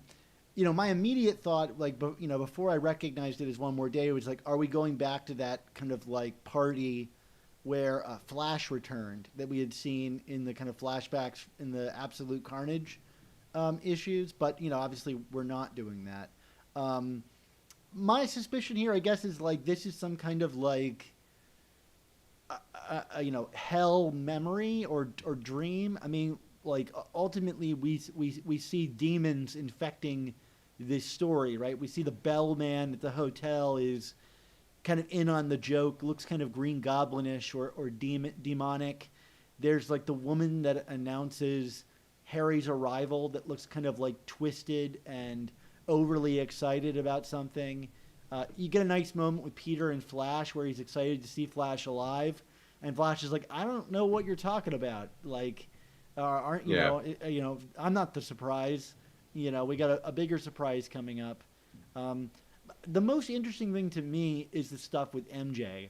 my immediate thought, like, before I recognized it as one more day, was like, are we going back to that kind of like party where Flash returned that we had seen in the kind of flashbacks in the Absolute Carnage issues? But obviously we're not doing that. My suspicion here, I guess, is like this is some kind of like hell memory or dream. I mean, like ultimately we see demons infecting this story, right? We see the bellman at the hotel is kind of in on the joke, looks kind of Green Goblinish or demonic. There's like the woman that announces Harry's arrival that looks kind of like twisted and overly excited about something. You get a nice moment with Peter and Flash where he's excited to see Flash alive, and Flash is like, "I don't know what you're talking about. Like, aren't you know? I'm not the surprise. We got a bigger surprise coming up." The most interesting thing to me is the stuff with MJ,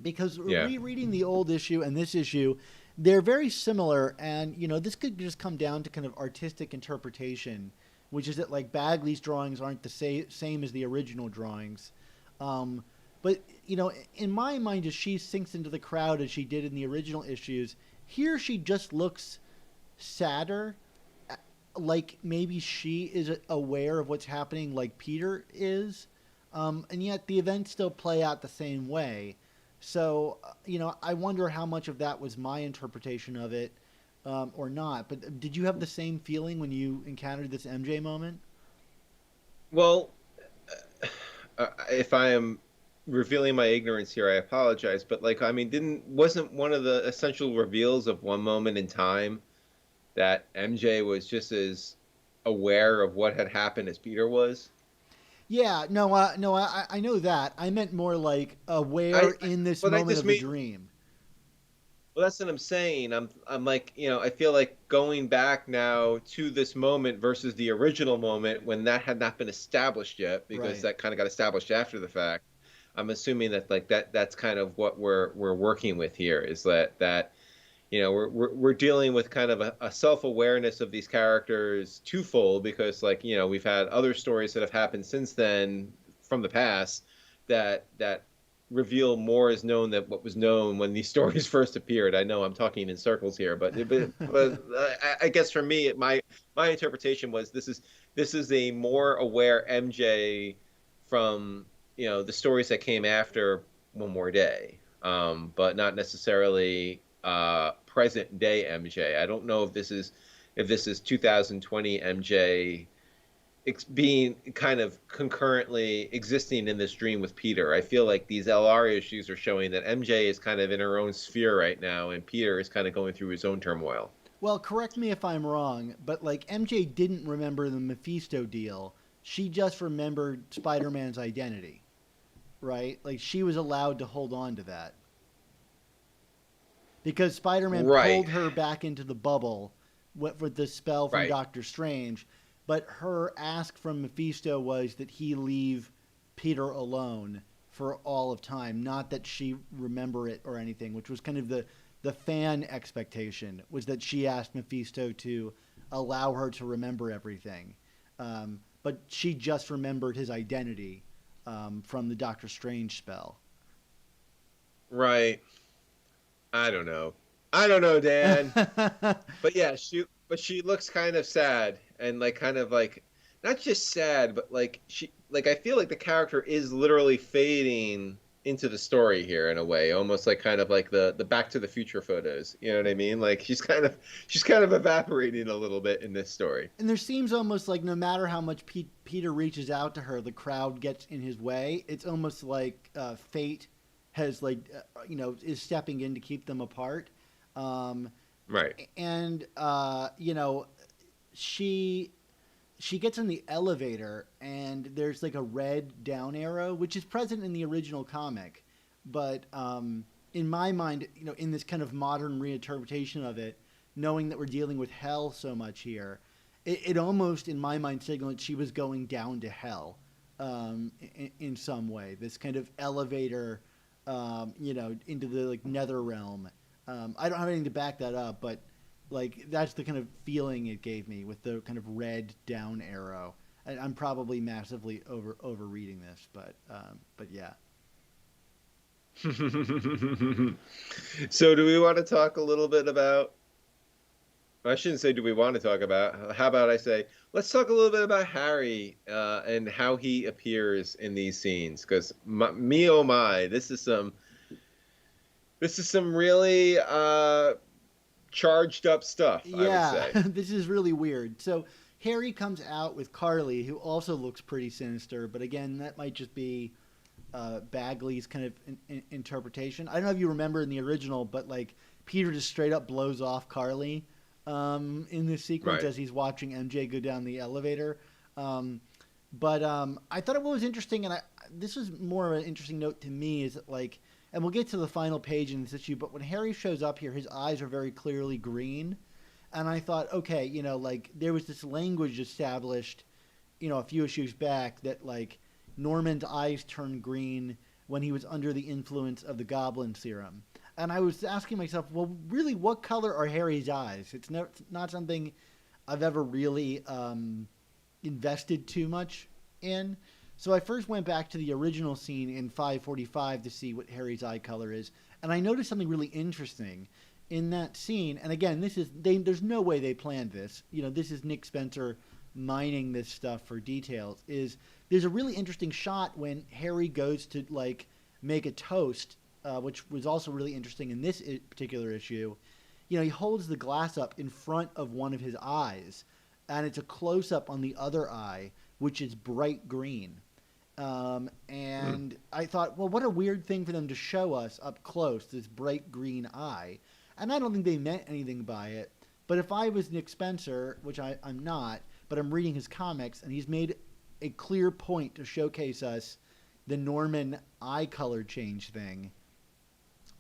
because rereading the old issue and this issue, they're very similar, and this could just come down to kind of artistic interpretation, which is that like Bagley's drawings aren't the same as the original drawings. But in my mind, as she sinks into the crowd as she did in the original issues, here she just looks sadder, like maybe she is aware of what's happening like Peter is, and yet the events still play out the same way. So, I wonder how much of that was my interpretation of it, or not. But did you have the same feeling when you encountered this MJ moment? Well, if I am revealing my ignorance here, I apologize. But like, I mean, wasn't one of the essential reveals of one moment in time that MJ was just as aware of what had happened as Peter was? Yeah, no, I know that. I meant more like aware in this Well, I moment just of the mean, dream. well, that's what I'm saying. I'm like, I feel like going back now to this moment versus the original moment when that had not been established yet, because Right. that kind of got established after the fact. I'm assuming that like that's kind of what we're working with here, is that we're dealing with kind of a self-awareness of these characters twofold, because like we've had other stories that have happened since then from the past that reveal more is known than what was known when these stories first appeared. I know I'm talking in circles here, but I guess for me, my interpretation was this is a more aware MJ from the stories that came after One More Day, but not necessarily present day MJ. I don't know if this is 2020 MJ being kind of concurrently existing in this dream with Peter. I feel like these LR issues are showing that MJ is kind of in her own sphere right now, and Peter is kind of going through his own turmoil. Well, correct me if I'm wrong, but like MJ didn't remember the Mephisto deal. She just remembered Spider-Man's identity, right? Like she was allowed to hold on to that because Spider-Man Right, pulled her back into the bubble with the spell from right. Doctor Strange. But her ask from Mephisto was that he leave Peter alone for all of time, not that she remember it or anything, which was kind of the fan expectation, was that she asked Mephisto to allow her to remember everything. But she just remembered his identity from the Doctor Strange spell. Right. I don't know, Dan. But yeah, she looks kind of sad, and like kind of like not just sad, but like I feel like the character is literally fading into the story here in a way, almost like kind of like the Back to the Future photos. You know what I mean? Like she's kind of evaporating a little bit in this story. And there seems almost like no matter how much Peter reaches out to her, the crowd gets in his way. It's almost like fate has like is stepping in to keep them apart. Um, Right. and she gets in the elevator and there's like a red down arrow, which is present in the original comic, but in my mind, in this kind of modern reinterpretation of it, knowing that we're dealing with hell so much here, it almost, in my mind, signaled she was going down to hell in some way. This kind of elevator, into the like nether realm. I don't have anything to back that up, but like that's the kind of feeling it gave me with the kind of red down arrow. I'm probably massively overreading this, but yeah. So, do we want to talk a little bit about? I shouldn't say do we want to talk about. How about I say let's talk a little bit about Harry and how he appears in these scenes? Because me oh my, this is some really charged up stuff, I would Yeah, say. this is really weird. So Harry comes out with Carly, who also looks pretty sinister, but again, that might just be Bagley's kind of interpretation. I don't know if you remember in the original, but like Peter just straight up blows off Carly in this sequence Right. as he's watching MJ go down the elevator. But I thought it was interesting, and this was more of an interesting note to me. Is that like, and we'll get to the final page in this issue, but when Harry shows up here, his eyes are very clearly green, and I thought, okay, like there was this language established, a few issues back that like Norman's eyes turned green when he was under the influence of the Goblin Serum. And I was asking myself, well, really, what color are Harry's eyes? It's not something I've ever really invested too much in. So I first went back to the original scene in 545 to see what Harry's eye color is. And I noticed something really interesting in that scene. And again, there's no way they planned this. This is Nick Spencer mining this stuff for details. There's a really interesting shot when Harry goes to like make a toast, which was also really interesting in this particular issue. He holds the glass up in front of one of his eyes, and it's a close up on the other eye, which is bright green. And I thought, well, what a weird thing for them to show us up close, this bright green eye. And I don't think they meant anything by it. But if I was Nick Spencer, which I'm not, but I'm reading his comics, and he's made a clear point to showcase us the Norman eye color change thing,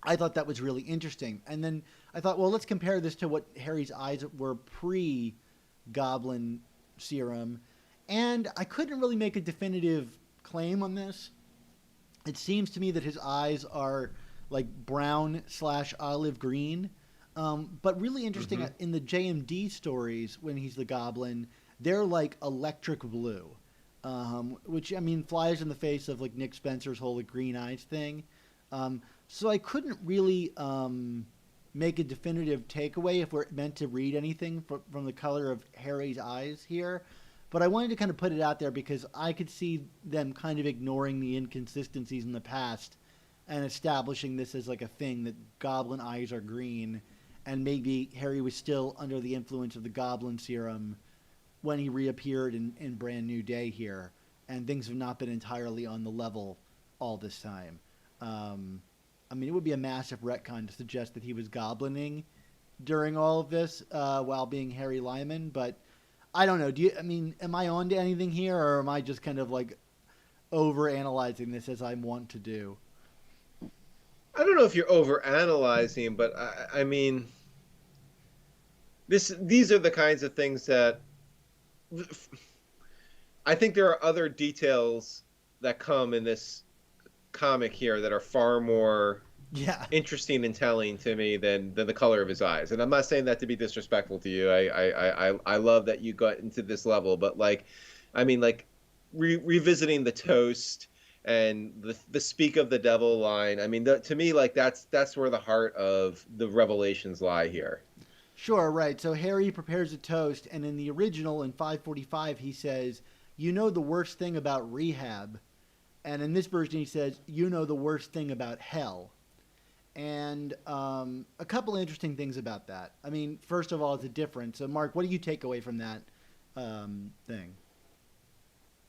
I thought that was really interesting. And then I thought, well, let's compare this to what Harry's eyes were pre-Goblin Serum. And I couldn't really make a definitive claim on this. It seems to me that his eyes are like brown/olive green. But really interesting, in the JMD stories, when he's the Goblin, they're like electric blue. Which, I mean, flies in the face of like Nick Spencer's whole like, green eyes thing. So I couldn't really make a definitive takeaway if we're meant to read anything from the color of Harry's eyes here. But I wanted to kind of put it out there because I could see them kind of ignoring the inconsistencies in the past and establishing this as like a thing that goblin eyes are green, and maybe Harry was still under the influence of the Goblin Serum when he reappeared in Brand New Day here, and things have not been entirely on the level all this time. I mean, it would be a massive retcon to suggest that he was goblining during all of this while being Harry Lyman, but I don't know. Am I on to anything here, or am I just kind of like over-analyzing this as I want to do? I don't know if you're over-analyzing, but I mean, these are the kinds of things that I think there are other details that come in this comic here that are far more interesting and telling to me than the color of his eyes. And I'm not saying that to be disrespectful to you. I love that you got into this level, but like, I mean, like revisiting the toast and the speak of the devil line. I mean, to me, like that's where the heart of the revelations lie here. Sure, right. So Harry prepares a toast, and in the original, in 545, he says, "You know the worst thing about rehab," and in this version, he says, "You know the worst thing about hell." And a couple of interesting things about that. I mean, first of all, it's a difference. So, Mark, what do you take away from that thing?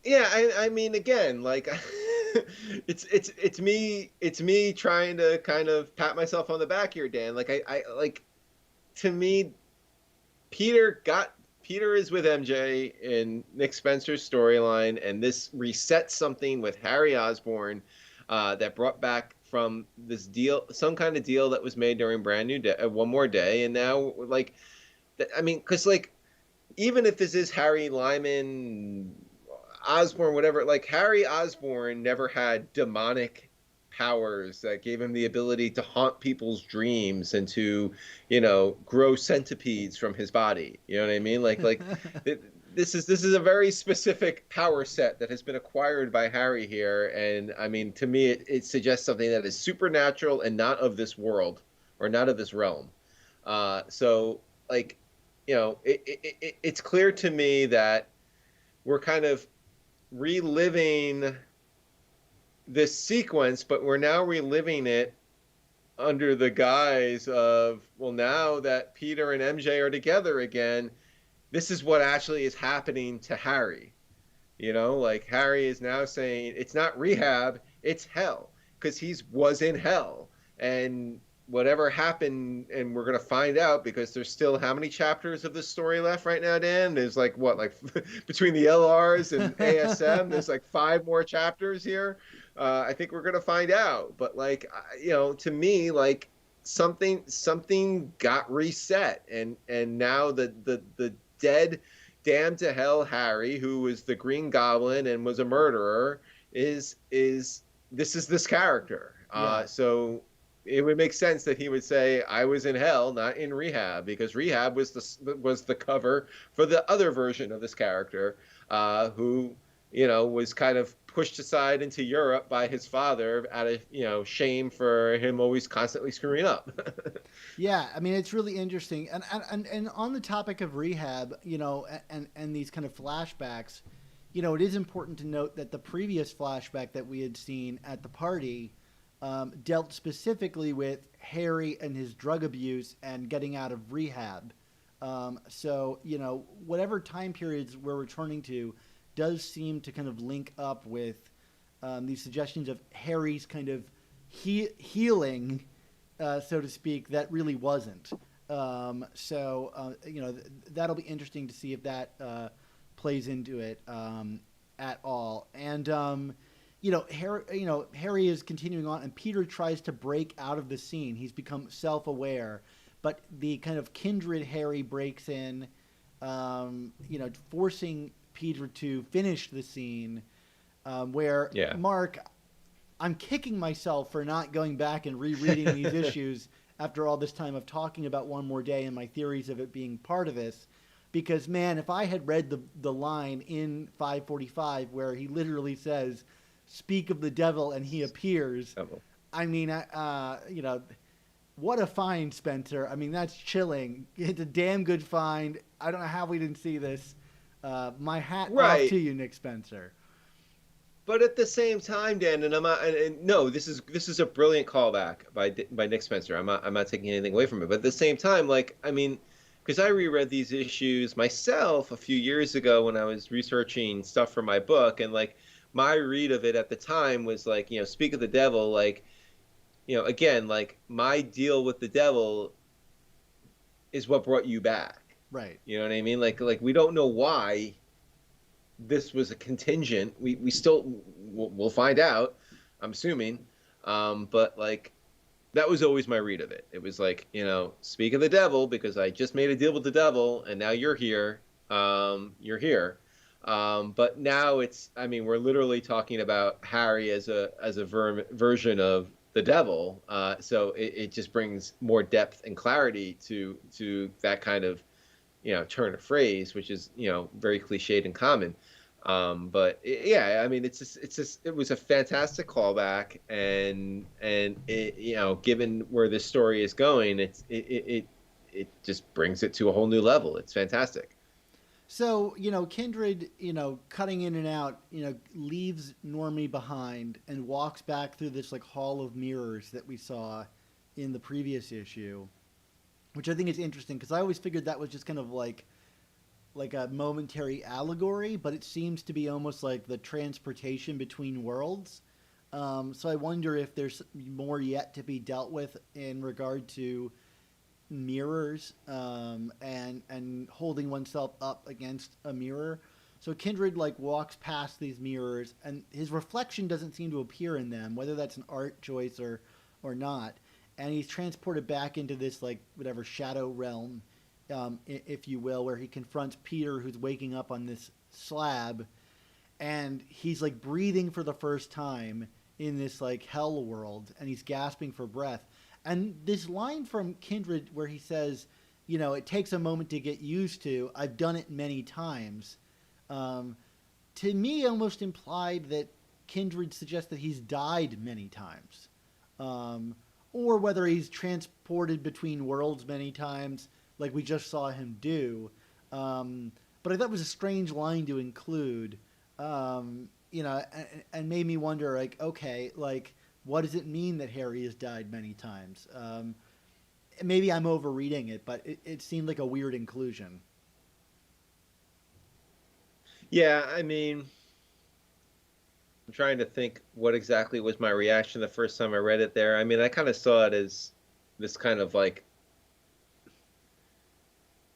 Yeah, I mean, again, like it's me trying to kind of pat myself on the back here, Dan. Like I like, to me, Peter is with MJ in Nick Spencer's storyline, and this resets something with Harry Osborne that brought back from this deal, some kind of deal that was made during Brand New Day, One More Day, and now like, I mean, because like even if this is Harry Lyman, Osborne, whatever, like Harry Osborne never had demonic powers that gave him the ability to haunt people's dreams and to, grow centipedes from his body. You know what I mean? This is a very specific power set that has been acquired by Harry here, and I mean, to me, it suggests something that is supernatural and not of this world or not of this realm. So, like, it's clear to me that we're kind of reliving this sequence, but we're now reliving it under the guise of, well, now that Peter and MJ are together again, this is what actually is happening to Harry. Like Harry is now saying it's not rehab, it's hell, because he was in hell. And whatever happened, and we're going to find out, because there's still how many chapters of this story left right now, Dan? There's like between the LRs and ASM, there's like 5 more chapters here. I think we're going to find out. But to me, like something got reset, and now the dead, damned to hell Harry, who was the Green Goblin and was a murderer, is this character. Yeah. So it would make sense that he would say, I was in hell, not in rehab, because rehab was the cover for the other version of this character, who, was kind of pushed aside into Europe by his father out of, shame for him always constantly screwing up. Yeah, I mean, it's really interesting. And on the topic of rehab, and these kind of flashbacks, it is important to note that the previous flashback that we had seen at the party dealt specifically with Harry and his drug abuse and getting out of rehab. So, whatever time periods we're returning to does seem to kind of link up with these suggestions of Harry's kind of healing, so to speak, that really wasn't. That'll be interesting to see if that plays into it at all. And Harry is continuing on, and Peter tries to break out of the scene. He's become self-aware, but the kind of kindred Harry breaks in, forcing Peter to finish the scene, where Mark, I'm kicking myself for not going back and rereading these issues after all this time of talking about One More Day and my theories of it being part of this. Because, man, if I had read the line in 545 where he literally says, speak of the devil and he appears, I mean, what a find, Spencer. I mean, that's chilling. It's a damn good find. I don't know how we didn't see this. My hat off to you, Nick Spencer. But at the same time, Dan, and I'm not, and no, this is a brilliant callback by Nick Spencer. I'm not taking anything away from it. But at the same time, because I reread these issues myself a few years ago when I was researching stuff for my book, and my read of it at the time was speak of the devil, again, my deal with the devil is what brought you back. Right. You know what I mean? We don't know why this was a contingent. We still, we'll find out, I'm assuming. But that was always my read of it. It was speak of the devil, because I just made a deal with the devil and now you're here. You're here. But now we're literally talking about Harry as a version of the devil. So it just brings more depth and clarity to that kind of, turn of phrase, which is, very cliched and common. But it was a fantastic callback, and it, given where this story is going, it just brings it to a whole new level. It's fantastic. So, Kindred, cutting in and out, leaves Normie behind and walks back through this hall of mirrors that we saw in the previous issue, which I think is interesting because I always figured that was just kind of like a momentary allegory, but it seems to be almost like the transportation between worlds. So I wonder if there's more yet to be dealt with in regard to mirrors and holding oneself up against a mirror. So Kindred walks past these mirrors, and his reflection doesn't seem to appear in them, whether that's an art choice or not. And he's transported back into this whatever shadow realm if you will, where he confronts Peter, who's waking up on this slab, and he's like breathing for the first time in this like hell world, and he's gasping for breath. And this line from Kindred where he says, you know, it takes a moment to get used to. I've done it many times. Um, to me, almost implied that Kindred suggests that he's died many times, um, or whether he's transported between worlds many times, like we just saw him do. But I thought it was a strange line to include, you know, and made me wonder, like, okay, like, what does it mean that Harry has died many times? Maybe I'm overreading it, but it seemed like a weird inclusion. Yeah, I mean, I'm trying to think what exactly was my reaction the first time I read it there. I mean, I kind of saw it as this kind of like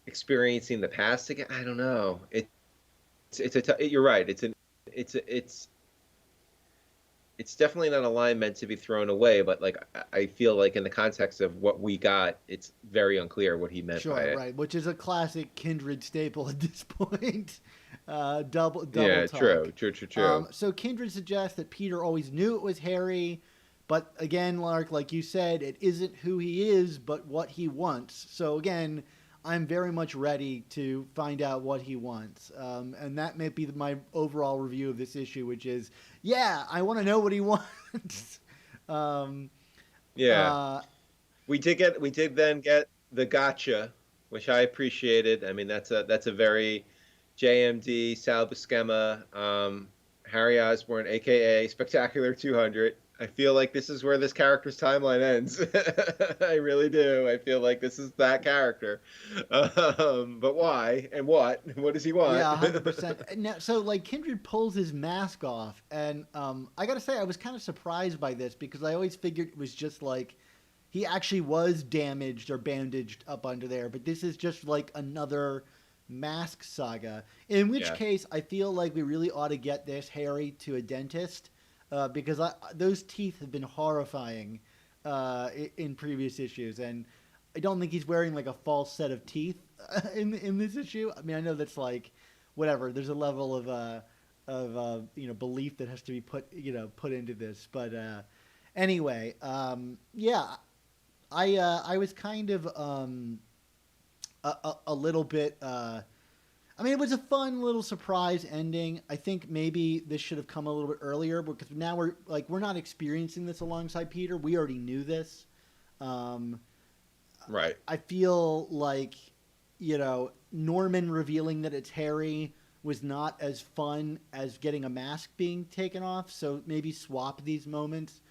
experiencing the past again. I don't know. You're right. It's it's definitely not a line meant to be thrown away, but like I feel like in the context of what we got, it's very unclear what he meant by Sure, it. right, which is a classic Kindred staple at this point. Double Yeah, talk. true. So Kindred suggests that Peter always knew it was Harry, but again, Lark, like you said, it isn't who he is, but what he wants. So again, I'm very much ready to find out what he wants, and that may be my overall review of this issue, which is, yeah, I want to know what he wants. um, Yeah. uh, We did then get the gotcha, which I appreciated. I mean, that's a very JMD Sal Buscema, Harry Osborne, aka Spectacular 200. I feel like this is where this character's timeline ends. I really do. I feel like this is that character. But why and what? What does he want? Yeah, 100%. Now, so like Kindred pulls his mask off, and I gotta say I was kind of surprised by this because I always figured it was just like he actually was damaged or bandaged up under there, but this is just like another mask saga. In which Yeah. case, I feel like we really ought to get this Harry to a dentist because those teeth have been horrifying in previous issues, and I don't think he's wearing like a false set of teeth in this issue. I mean, I know that's like whatever. There's a level of you know belief that has to be put into this, but anyway, yeah, I was kind of a little bit. I mean, it was a fun little surprise ending. I think maybe this should have come a little bit earlier because now we're not experiencing this alongside Peter. We already knew this. Um, Right. I feel like, you know, Norman revealing that it's Harry was not as fun as getting a mask being taken off. So maybe swap these moments.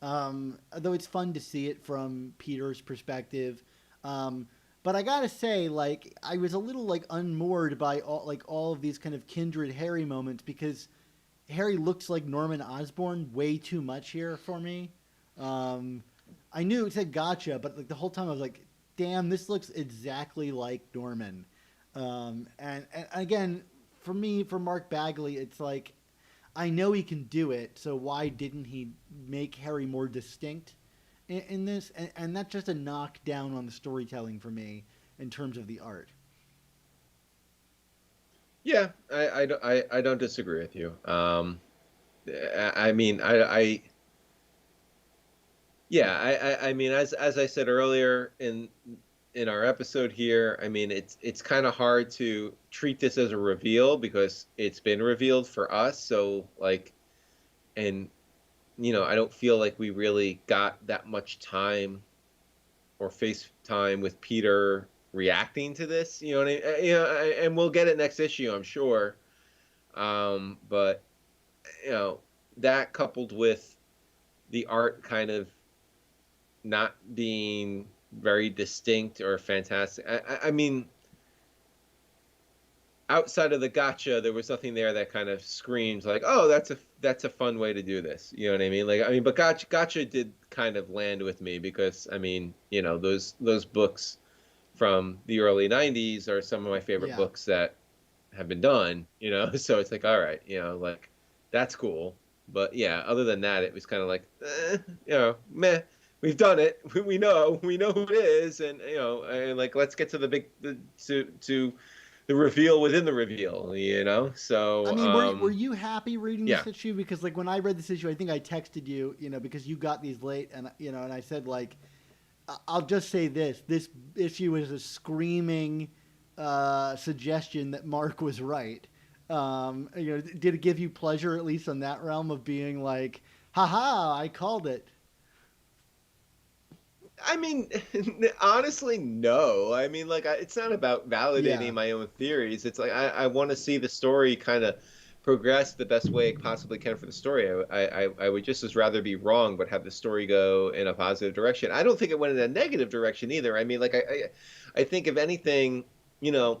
Though it's fun to see it from Peter's perspective. But I gotta say, like, I was a little like unmoored by all of these kind of kindred Harry moments because Harry looks like Norman Osborn way too much here for me. Um, I knew it said gotcha, but like the whole time I was like, damn, this looks exactly like Norman. And again, for me, for Mark Bagley, it's like I know he can do it, so why didn't he make Harry more distinct in this? And that's just a knockdown on the storytelling for me in terms of the art. Yeah, I don't disagree with you. I mean, yeah, I mean, as I said earlier in our episode here, I mean, it's kind of hard to treat this as a reveal because it's been revealed for us. So like, and you know, I don't feel like we really got that much time or face time with Peter reacting to this. You know what I mean? You know, and we'll get it next issue, I'm sure. But you know, that coupled with the art kind of not being very distinct or fantastic. I mean, outside of the gotcha, there was nothing there that kind of screams like, "Oh, that's a fun way to do this." You know what I mean? Like, I mean, but gotcha did kind of land with me because I mean, you know, those books from the early '90s are some of my favorite Yeah. books that have been done. You know, so it's like, all right, you know, like that's cool. But yeah, other than that, it was kind of like, you know, meh. we've done it. We know who it is, and and like let's get to to the reveal within the reveal. I So mean, were you happy reading yeah. this issue? Because like when I read this issue, I think I texted you, because you got these late, and and I said like, I'll just say this issue is a screaming suggestion that Mark was right. Did it give you pleasure, at least on that realm, of being like, haha, I called it? I mean, honestly, no. I mean, like, it's not about validating Yeah. my own theories. It's like I want to see the story kind of progress the best way it possibly can for the story. I would just as rather be wrong, but have the story go in a positive direction. I don't think it went in a negative direction either. I mean, like, I think if anything, and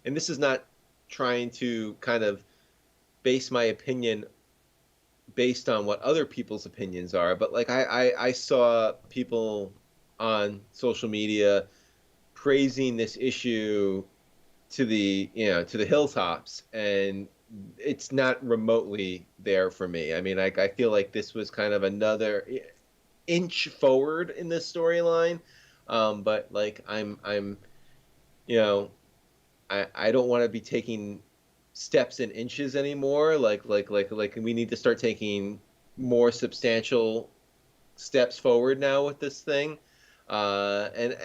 this is not trying to kind of base my opinion based on what other people's opinions are, but like I saw people on social media praising this issue to the hilltops, and it's not remotely there for me. I mean, I feel like this was kind of another inch forward in this storyline, but like I'm you know I don't want to be taking steps in inches anymore. Like we need to start taking more substantial steps forward now with this thing. And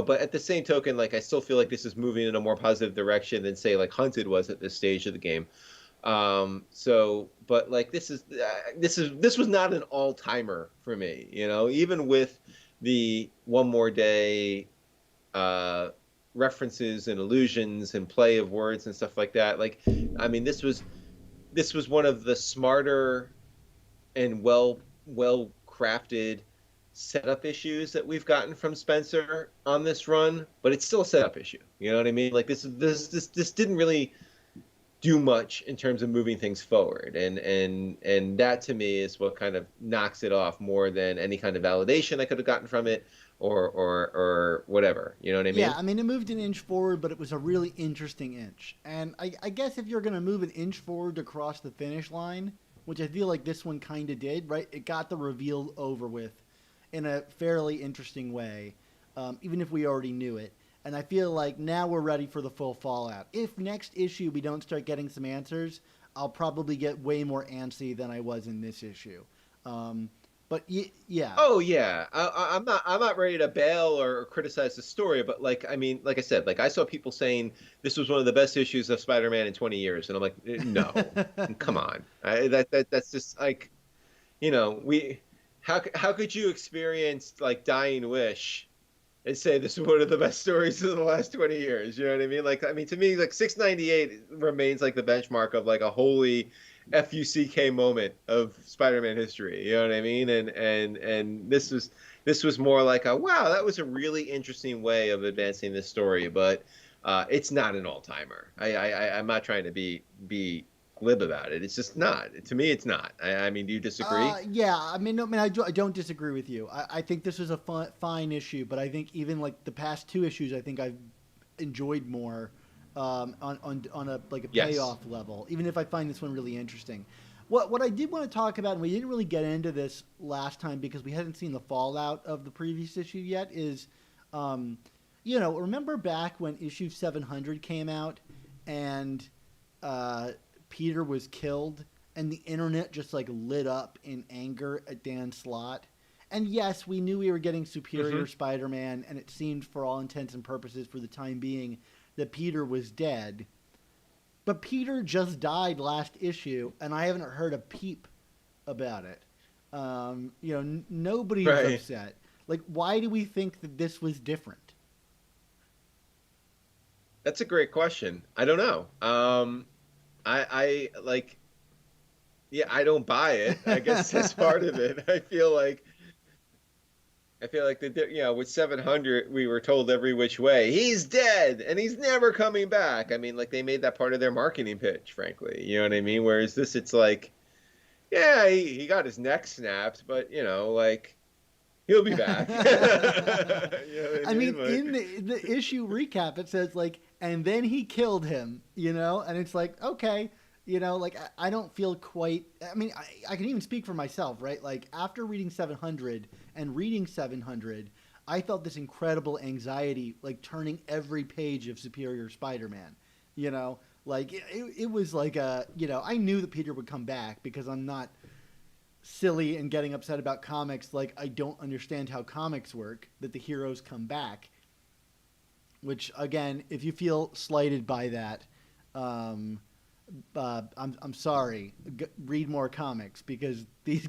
but at the same token, like I still feel like this is moving in a more positive direction than say like Hunted was at this stage of the game. But like this was not an all timer for me. Even with the one more day references and allusions and play of words and stuff like that. Like, I mean, this was one of the smarter and well crafted setup issues that we've gotten from Spencer on this run, but it's still a setup issue. You know what I mean? Like this didn't really do much in terms of moving things forward, and that to me is what kind of knocks it off more than any kind of validation I could have gotten from it or whatever. You know what I mean? Yeah, I mean, it moved an inch forward, but it was a really interesting inch. And I guess if you're going to move an inch forward to cross the finish line, which I feel like this one kind of did, right? It got the reveal over with in a fairly interesting way, even if we already knew it. And I feel like now we're ready for the full fallout. If next issue we don't start getting some answers, I'll probably get way more antsy than I was in this issue. But yeah. Oh yeah, I'm not ready to bail or criticize the story, but like I mean, like I said, like I saw people saying this was one of the best issues of Spider-Man in 20 years, and I'm like, no, come on, that's just like, how could you experience like Dying Wish and say this is one of the best stories of the last 20 years? You know what I mean? Like, I mean, to me, like 698 remains like the benchmark of like a holy FUCK moment of Spider-Man history. You know what I mean? And this was more like a wow, that was a really interesting way of advancing this story, but it's not an all-timer. I'm not trying to be glib about it. It's just not. To me, it's not. I mean, do you disagree? Yeah, I mean, no, I don't disagree with you. I think this was a fine issue, but I think even like the past two issues, I think I've enjoyed more on a like a payoff level. Even if I find this one really interesting. What I did want to talk about, and we didn't really get into this last time because we hadn't seen the fallout of the previous issue yet, is remember back when issue 700 came out and Peter was killed and the internet just like lit up in anger at Dan Slott. And yes, we knew we were getting Superior Spider-Man, and it seemed for all intents and purposes for the time being that Peter was dead. But Peter just died last issue, and I haven't heard a peep about it. Nobody's upset. Like, why do we think that this was different? That's a great question. I don't know. I like, yeah, I don't buy it. I guess that's part of it. I feel like with 700, we were told every which way, he's dead and he's never coming back. I mean, like they made that part of their marketing pitch, frankly. You know what I mean? Whereas this, it's like, yeah, he got his neck snapped, but like he'll be back. I mean, like, in the issue recap, it says like, and then he killed him, and it's like, okay, You know, like I don't feel quite. I mean, I can even speak for myself, right? Like after reading 700 and reading 700, I felt this incredible anxiety, like turning every page of Superior Spider-Man. You know, like it was like a, you know, I knew that Peter would come back because I'm not silly and getting upset about comics. Like I don't understand how comics work. That the heroes come back, which again, if you feel slighted by that. I'm sorry. Read more comics because these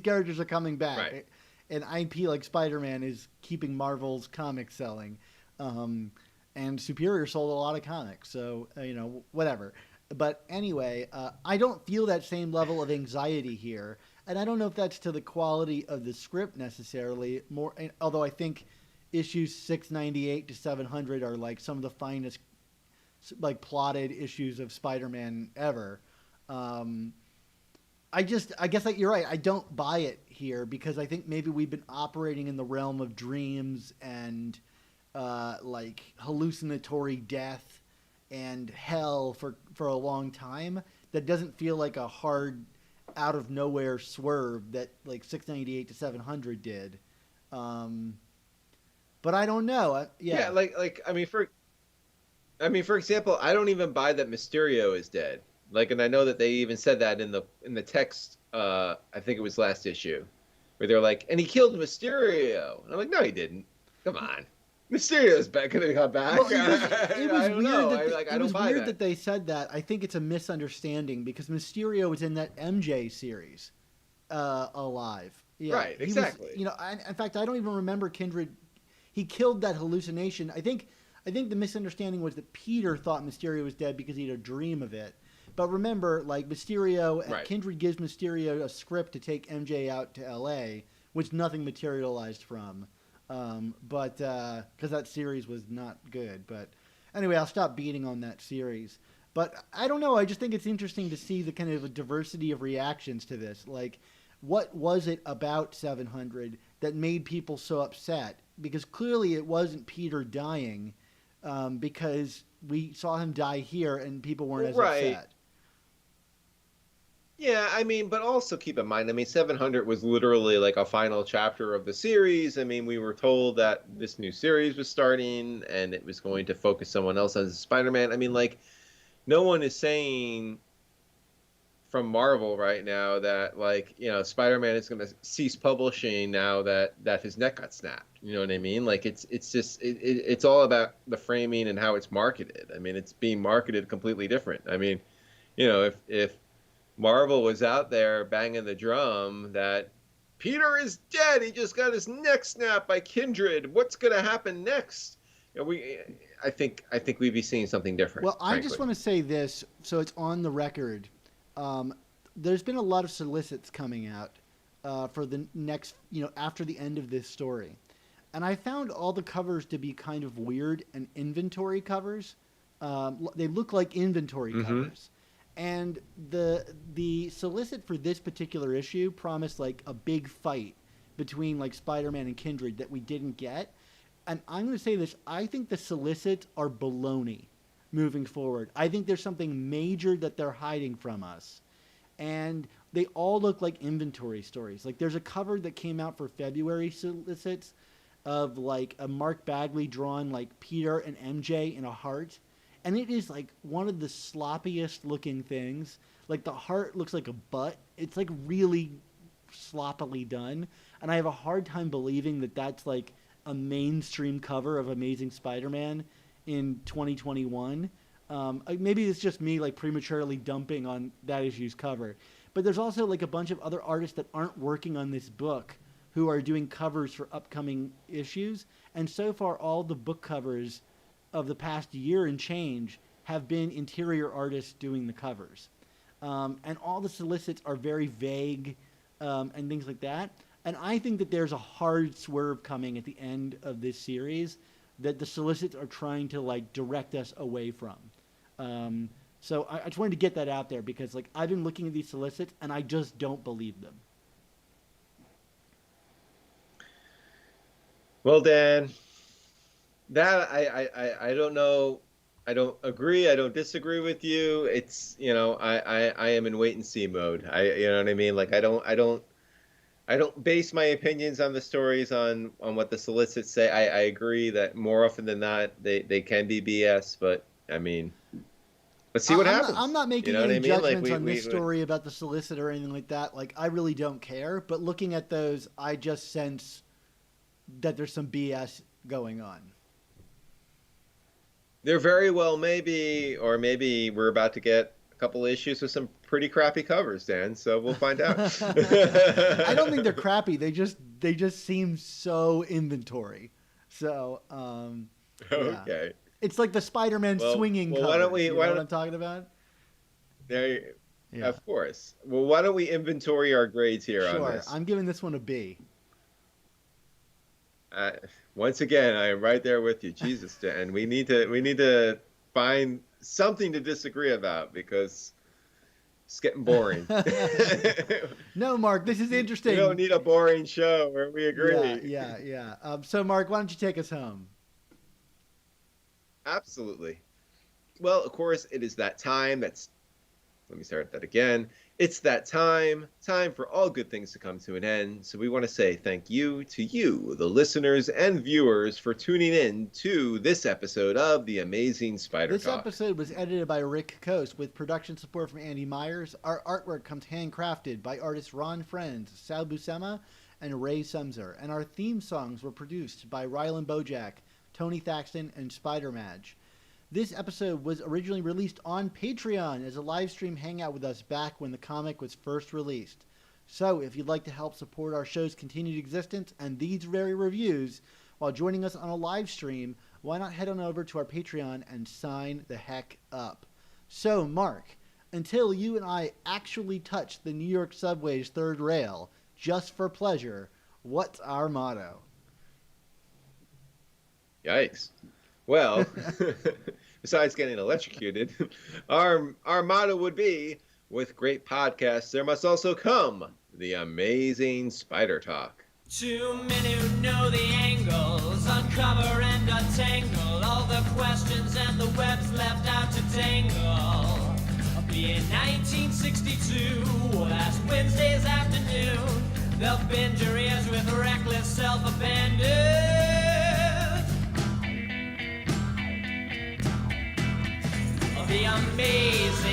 characters are coming back. Right. An IP like Spider-Man is keeping Marvel's comics selling, and Superior sold a lot of comics. So you know, whatever. But anyway, I don't feel that same level of anxiety here, and I don't know if that's to the quality of the script necessarily. More, although I think issues 698 to 700 are like some of the finest like plotted issues of Spider-Man ever. I guess like you're right. I don't buy it here because I think maybe we've been operating in the realm of dreams and like hallucinatory death and hell for a long time. That doesn't feel like a hard out of nowhere swerve that like 698 to 700 did. But I don't know. Yeah, Yeah. like I mean, for example, I don't even buy that Mysterio is dead. Like, and I know that they even said that in the text. I think it was last issue, where they're like, "And he killed Mysterio." And I'm like, "No, he didn't. Come on, Mysterio's back. Gonna come back." Well, it was I don't weird know. that I don't buy that. that they said that. I think it's a misunderstanding because Mysterio was in that MJ series, alive. Yeah, Right, he was. exactly. You know, in fact, I don't even remember Kindred. He killed that hallucination. I think the misunderstanding was that Peter thought Mysterio was dead because he had a dream of it. But remember, like Mysterio, Right. Kindred gives Mysterio a script to take MJ out to L.A., which nothing materialized from. But because that series was not good. But anyway, I'll stop beating on that series. But I don't know. I just think it's interesting to see the kind of a diversity of reactions to this. Like, what was it about 700 that made people so upset? Because clearly it wasn't Peter dying, because we saw him die here and people weren't Well, as right. upset. Yeah, I mean, but also keep in mind, I mean, 700 was literally like a final chapter of the series. I mean, we were told that this new series was starting and it was going to focus someone else as Spider-Man. I mean, like, no one is saying from Marvel right now that, like, you know, Spider-Man is going to cease publishing now that his neck got snapped. You know what I mean? Like, it's just it's all about the framing and how it's marketed. I mean, it's being marketed completely different. I mean, you know, if Marvel was out there banging the drum that Peter is dead. He just got his neck snapped by Kindred. What's going to happen next? You know, I think we'd be seeing something different, Well, I just frankly. want to say this so it's on the record. Um, there's been a lot of solicits coming out for the next, you know, after the end of this story. And I found all the covers to be kind of weird and inventory covers. They look like inventory Mm-hmm. covers. And the solicit for this particular issue promised like a big fight between like Spider-Man and Kindred that we didn't get. And I'm going to say this: I think the solicits are baloney moving forward. I think there's something major that they're hiding from us, and they all look like inventory stories. Like there's a cover that came out for February solicits of like a Mark Bagley drawn like Peter and MJ in a heart, and it is like one of the sloppiest looking things. Like the heart looks like a butt. It's like really sloppily done, and I have a hard time believing that that's like a mainstream cover of Amazing Spider-Man in 2021. Maybe it's just me like prematurely dumping on that issue's cover, but there's also like a bunch of other artists that aren't working on this book who are doing covers for upcoming issues, and so far all the book covers of the past year and change have been interior artists doing the covers. And all the solicits are very vague, and things like that. And I think that there's a hard swerve coming at the end of this series that the solicits are trying to like direct us away from. So I just wanted to get that out there because like I've been looking at these solicits and I just don't believe them. Well, Dan, that I don't know. I don't agree. I don't disagree with you. It's, I am in wait and see mode. You know what I mean? Like, I don't base my opinions on the stories on what the solicits say. I agree that more often than not, they can be BS, but I mean, let's see what happens. I'm not making You know any what I mean? judgments Like, on this story about the solicit or anything like that. Like, I really don't care. But looking at those, I just sense that there's some BS going on. There very well may be, or maybe we're about to get a couple issues with some pretty crappy covers, Dan. So we'll find out. I don't think they're crappy. They just seem so inventory. So Okay. Yeah. It's like the Spider-Man swinging covers. Why don't we? You know what I'm talking about? There, yeah. Of course. Well, why don't we inventory our grades here on this? Sure. I'm giving this one a B. Once again, I am right there with you. Jesus, Dan. We need to find something to disagree about because it's getting boring. No, Mark, this is interesting. We don't need a boring show where we agree. Yeah. So, Mark, why don't you take us home? Absolutely. Well, of course, it is that time. Let me start that again. It's that time for all good things to come to an end. So we want to say thank you to you, the listeners and viewers, for tuning in to this episode of The Amazing Spider Talk. This episode was edited by Rick Coast with production support from Andy Myers. Our artwork comes handcrafted by artists Ron Friends, Sal Buscema, and Ray Sumser. And our theme songs were produced by Rylan Bojack, Tony Thaxton, and Spider Madge. This episode was originally released on Patreon as a live stream hangout with us back when the comic was first released. So if you'd like to help support our show's continued existence and these very reviews while joining us on a live stream, why not head on over to our Patreon and sign the heck up. So, Mark, until you and I actually touch the New York subway's third rail, just for pleasure, what's our motto? Yikes. Well, besides getting electrocuted, our motto would be, with great podcasts, there must also come the amazing Spider Talk. Too many who know the angles, uncover and untangle all the questions and the webs left out to tangle. In 1962, last Wednesday's afternoon, they'll bend your ears with reckless self-abandon. The amazing